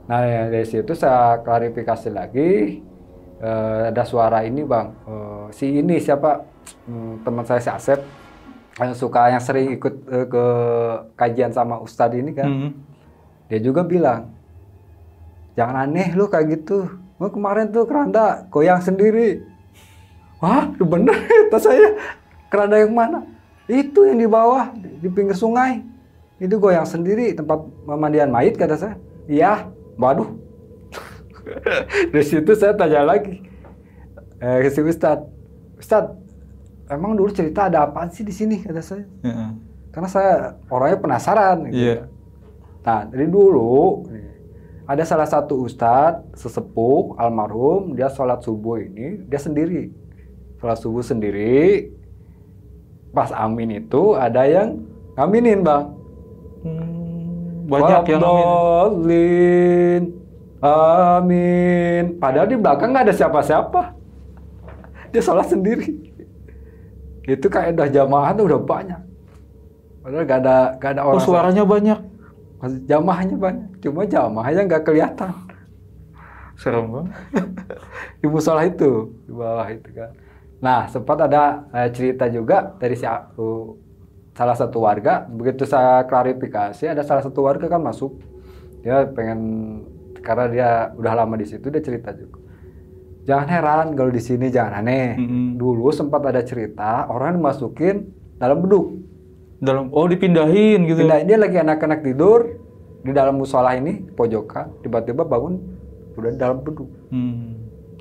Nah, dari situ saya klarifikasi lagi. Ada suara ini, Bang. Si ini siapa? Teman saya si Asep yang sering ikut ke kajian sama Ustadz ini kan. Dia juga bilang, jangan aneh lu kayak gitu. Kemarin tuh keranda goyang sendiri. Wah, bener kata saya. Keranda yang mana? Itu yang di bawah, di pinggir sungai. Itu goyang sendiri, tempat pemandian mayit kata saya. Iya, waduh. Dari situ saya tanya lagi ke si Ustadz. Ustadz, emang dulu cerita ada apaan sih di sini kata saya. Karena saya orangnya penasaran. Gitu. Nah, dari dulu ada salah satu ustadz sesepuh almarhum, dia sholat subuh ini dia sendiri, sholat subuh sendiri. Pas amin itu ada yang ngaminin, Bang. Banyak yang ngaminin. Amin. Padahal di belakang nggak ada siapa-siapa. Dia sholat sendiri. Itu kayak udah jamaah tuh udah banyak. Padahal nggak ada orang. Suaranya banyak. Jamaahnya banyak, cuma jamaahnya nggak kelihatan. Serem banget. Di musola itu, di bawah itu kan. Nah, sempat ada cerita juga dari salah satu warga. Begitu saya klarifikasi, ada salah satu warga kan masuk. Dia pengen, karena dia udah lama di situ, dia cerita juga. Jangan heran kalau di sini, jangan aneh. Dulu sempat ada cerita orang dimasukin dalam beduk. Dipindahin gitu. Dia lagi anak-anak tidur di dalam musola ini pojokan, tiba-tiba bangun udah di dalam beduk.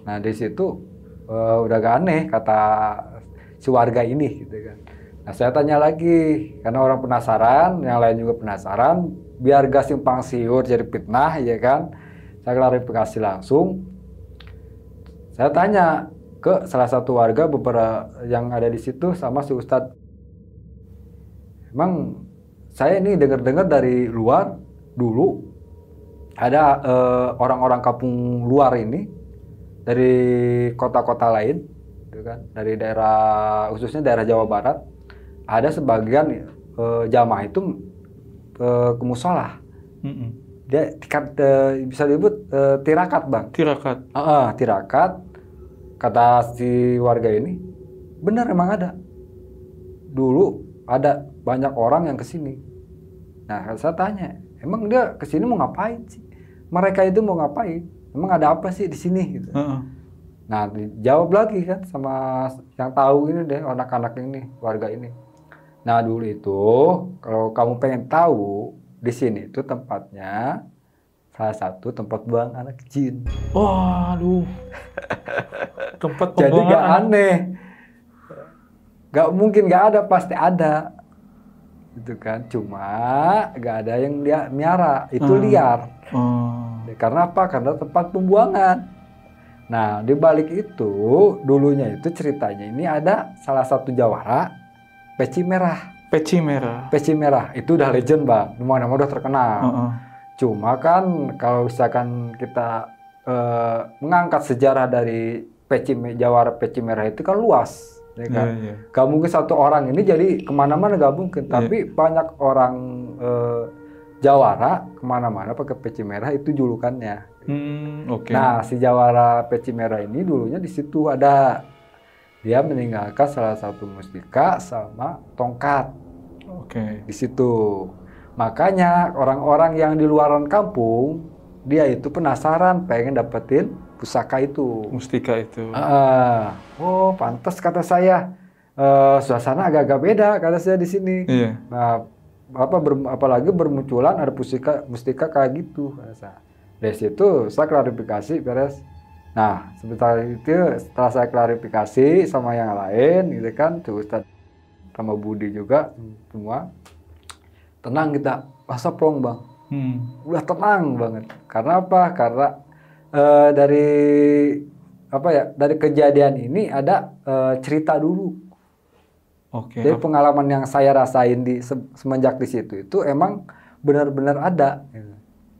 Nah, di situ udah gak aneh kata si warga ini gitu kan. Nah, saya tanya lagi karena orang penasaran, yang lain juga penasaran, biar gak simpang siur jadi fitnah ya kan. Saya klarifikasi langsung. Saya tanya ke salah satu warga beberapa yang ada di situ sama si Ustadz. Emang saya ini dengar-dengar dari luar dulu ada orang-orang kampung luar ini dari kota-kota lain, gitu kan, dari daerah khususnya daerah Jawa Barat, ada sebagian jamaah itu ke musola. Dia bisa disebut tirakat, Bang. Tirakat. Tirakat. Kata si warga ini, benar emang ada. Dulu ada banyak orang yang kesini. Nah, saya tanya, emang dia kesini mau ngapain sih? Mereka itu mau ngapain? Emang ada apa sih di sini? Gitu. Nah, dijawab lagi kan sama yang tahu ini deh, anak-anak ini, warga ini. Nah, dulu itu kalau kamu pengen tahu, di sini itu tempatnya salah satu tempat buang anak jin. Waduh. Tempat pembuangan. Jadi gak aneh. Gak mungkin gak ada, pasti ada. Gitu kan, cuma gak ada yang dia miara, itu liar. Karena apa? Karena tempat pembuangan. Nah, di balik itu, dulunya itu ceritanya ini ada salah satu jawara peci merah. Peci merah. Peci merah, itu udah legend, Bang. Nama-nama udah terkenal. Cuma kan, kalau misalkan kita mengangkat sejarah dari jawara peci merah itu kan luas. Ya kan? Gak mungkin satu orang ini jadi kemana-mana, gak mungkin. Tapi banyak orang jawara kemana-mana pakai peci merah, itu julukannya. Nah, si jawara peci merah ini dulunya di situ ada. Dia meninggalkan salah satu mustika sama tongkat. Di situ. Makanya orang-orang yang di luaran kampung, dia itu penasaran pengen dapetin pusaka itu, mustika itu. Oh, pantas kata saya. Suasana agak-agak beda kata saya di sini. Nah, apalagi bermunculan ada mustika kayak gitu. Dari situ saya klarifikasi beres. Nah, setelah saya klarifikasi sama yang lain, gitu kan, tuh Ustadz sama Budi juga semua tenang kita, masa plong, Bang. Udah tenang banget. Karena apa? Karena dari kejadian ini ada cerita dulu. Jadi pengalaman yang saya rasain semenjak di situ itu emang benar-benar ada.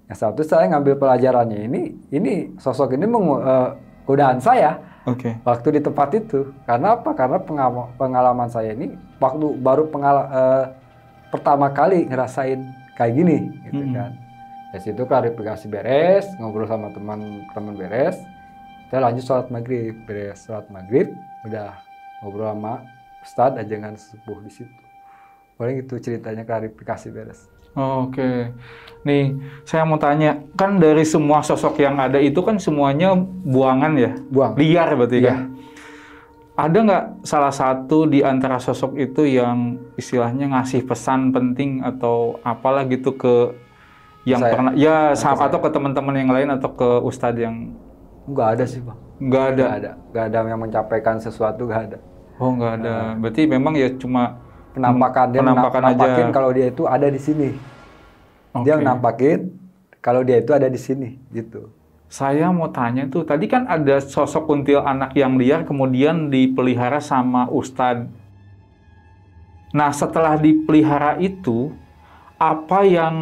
Yang satu, saya ngambil pelajarannya ini sosok ini godaan saya waktu di tempat itu. Karena apa? Karena pengalaman saya ini waktu baru pertama kali ngerasain kayak gini gitu kan. Dari situ klarifikasi beres, ngobrol sama teman-teman beres, kita lanjut sholat maghrib. Beres sholat maghrib, udah ngobrol sama Ustadz ajengan sesepuh di situ. Paling itu ceritanya klarifikasi beres. Oke. Nih, saya mau tanya, kan dari semua sosok yang ada itu kan semuanya buangan ya? Liar berarti kan? Ada nggak salah satu di antara sosok itu yang istilahnya ngasih pesan penting atau apalah gitu ke yang pernah, ya atau ke teman-teman yang lain atau ke Ustadz yang... Nggak ada sih, Bang. Nggak ada? Nggak ada yang mencapaikan sesuatu, nggak ada. Oh, nggak ada. Berarti memang ya cuma penampakan dia nampakin kalau dia itu ada di sini. Dia nampakin kalau dia itu ada di sini gitu. Saya mau tanya tuh, tadi kan ada sosok kuntilanak yang liar kemudian dipelihara sama Ustadz. Nah, setelah dipelihara itu, apa yang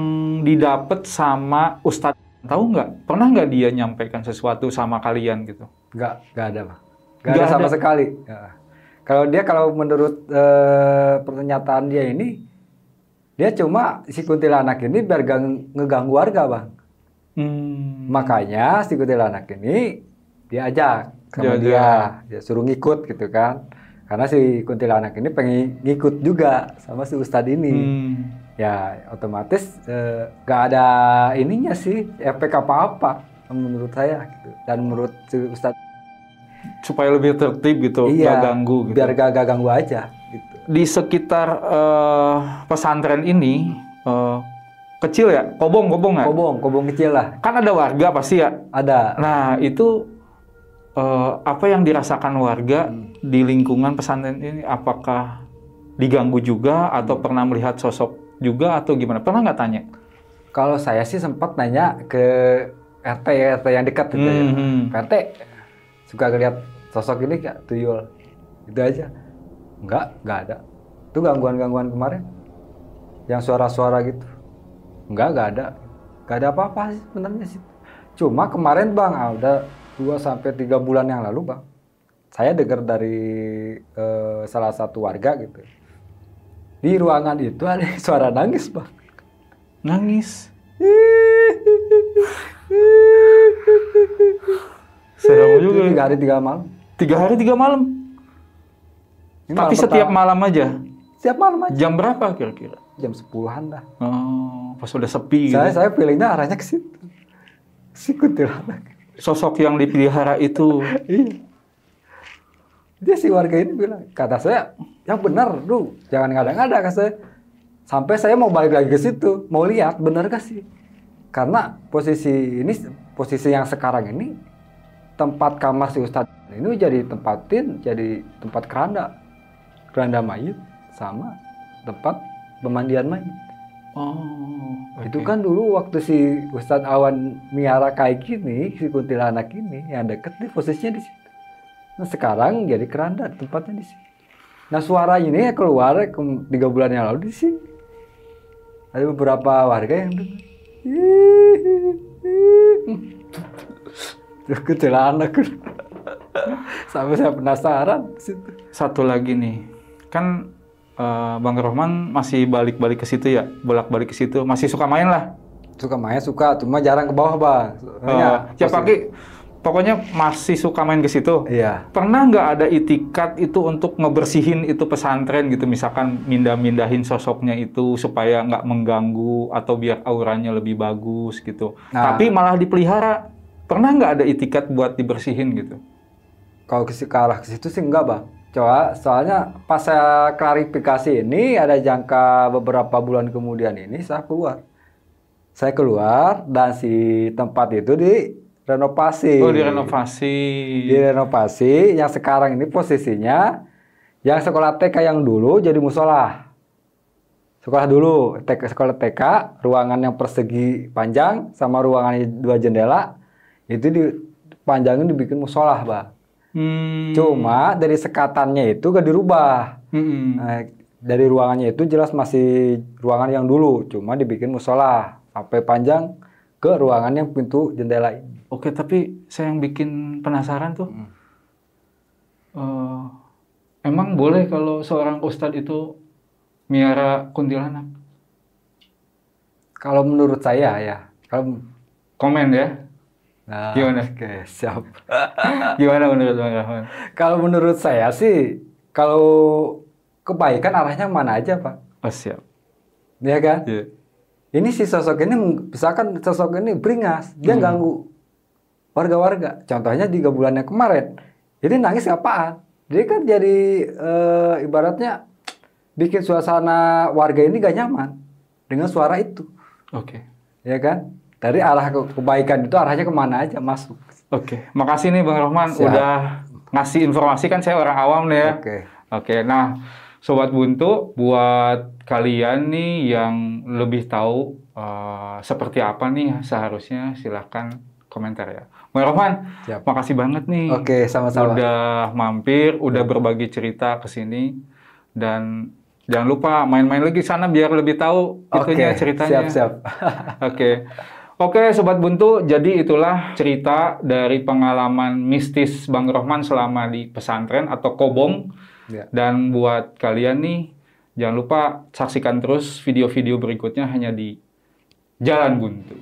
didapat sama Ustadz? Tahu nggak? Pernah nggak dia nyampaikan sesuatu sama kalian gitu? Nggak ada, Pak. Nggak ada sama sekali. Ya. Kalau menurut pernyataan dia ini, dia cuma si kuntilanak ini biar ngeganggu warga, Bang. Makanya si kuntilanak ini diajak sama dia suruh ngikut gitu kan. Karena si kuntilanak ini pengen ngikut juga sama si Ustadz ini. Ya otomatis gak ada ininya sih, efek apa-apa menurut saya gitu. Dan menurut si Ustadz. Supaya lebih tertib gitu, gak ganggu gitu. Biar gak ganggu aja gitu. Di sekitar pesantren ini, kecil ya? Kobong ya? Kobong kecil lah. Kan ada warga pasti ya? Ada. Nah, itu apa yang dirasakan warga di lingkungan pesantren ini? Apakah diganggu juga atau pernah melihat sosok juga atau gimana? Pernah nggak tanya? Kalau saya sih sempat nanya ke RT yang dekat gitu ya. RT suka ngeliat sosok ini kayak tuyul. Gitu aja. Enggak ada. Itu gangguan-gangguan kemarin. Yang suara-suara gitu. Enggak ada. Enggak ada apa-apa sih sebenarnya sih. Cuma kemarin Bang, udah 2-3 bulan yang lalu Bang. Saya dengar dari salah satu warga gitu. Di ruangan itu ada suara nangis Bang. Nangis? Serem juga. 3 hari 3 malam. 3 hari 3 malam? Tapi setiap malam aja? Setiap malam aja. Jam berapa kira-kira? Jam 10-an dah. Oh, pas udah sepi gitu. Saya pilihnya arahnya ke situ. Si kuntilanak. Sosok yang dipelihara itu. Iya. Dia si warga ini bilang, kata saya, yang benar, jangan ngada-ngada kata saya. Sampai saya mau balik lagi ke situ, mau lihat benar gak sih? Karena posisi yang sekarang ini, tempat kamar si Ustadz ini jadi tempat keranda mayit sama tempat pemandian mayit. Itu kan dulu waktu si Ustadz Awan miara kayak gini, si kuntilanak ini yang deket di posisinya di situ. Nah sekarang jadi keranda tempatnya di sini. Nah suara ini keluar 3 bulan yang lalu di sini. Ada beberapa warga yang dengar. Kuntilanak. Sampai saya penasaran. Satu lagi nih, kan Bang Rohman masih balik-balik ke situ ya, bolak-balik ke situ, masih suka main lah. Suka main cuma jarang ke bawah Bang. Ya pokoknya masih suka main ke situ. Iya. Pernah nggak ada itikat itu untuk ngebersihin itu pesantren gitu, misalkan mindahin sosoknya itu supaya nggak mengganggu atau biar auranya lebih bagus gitu. Tapi malah dipelihara. Pernah nggak ada itikat buat dibersihin gitu? Kalau ke arah ke situ sih enggak Bang. Soalnya pas saya klarifikasi ini ada jangka beberapa bulan kemudian ini saya keluar. Saya keluar dan si tempat itu direnovasi. Oh, direnovasi. Direnovasi. Yang sekarang ini posisinya yang sekolah TK yang dulu jadi musola. Sekolah dulu, sekolah TK, ruangan yang persegi panjang sama ruangan 2 jendela itu dipanjangin dibikin musola, Bang. Cuma dari sekatannya itu gak dirubah. Nah, dari ruangannya itu jelas masih ruangan yang dulu, cuma dibikin musola sampai panjang ke ruangan yang pintu jendela ini. Oke, tapi saya yang bikin penasaran tuh, emang boleh kalau seorang ustadz itu miara kuntilanak? Kalau menurut saya ya, kalau Komen ya. nah, Gimana? oke, siap. Gimana menurut Bang Rahman? Kalau menurut saya sih, kalau kebaikan arahnya mana aja, Pak? Oh, siap. Ya kan? Iya. Ini si sosok ini, misalkan sosok ini beringas, dia ganggu warga-warga. Contohnya 3 bulan yang kemarin, jadi nangis apaan? Dia kan jadi ibaratnya bikin suasana warga ini gak nyaman dengan suara itu. Oke. Ya kan? Dari arah kebaikan itu arahnya kemana aja masuk. Oke. Makasih nih Bang Rahman Siap. udah ngasih informasi, kan saya orang awam nih ya. Oke. Oke. Nah, Sobat Buntu, buat kalian nih yang lebih tahu seperti apa nih seharusnya, silahkan komentar ya. Bang Rahman, Siap. makasih banget nih. Oke, sama-sama. Udah mampir, udah berbagi cerita ke sini. Dan jangan lupa main-main lagi sana biar lebih tahu itunya, ceritanya. Siap-siap. Oke. Oke, Sobat Buntu, jadi itulah cerita dari pengalaman mistis Bang Rahman selama di pesantren atau kobong. Ya. Dan buat kalian nih, jangan lupa saksikan terus video-video berikutnya hanya di Jalan Buntu.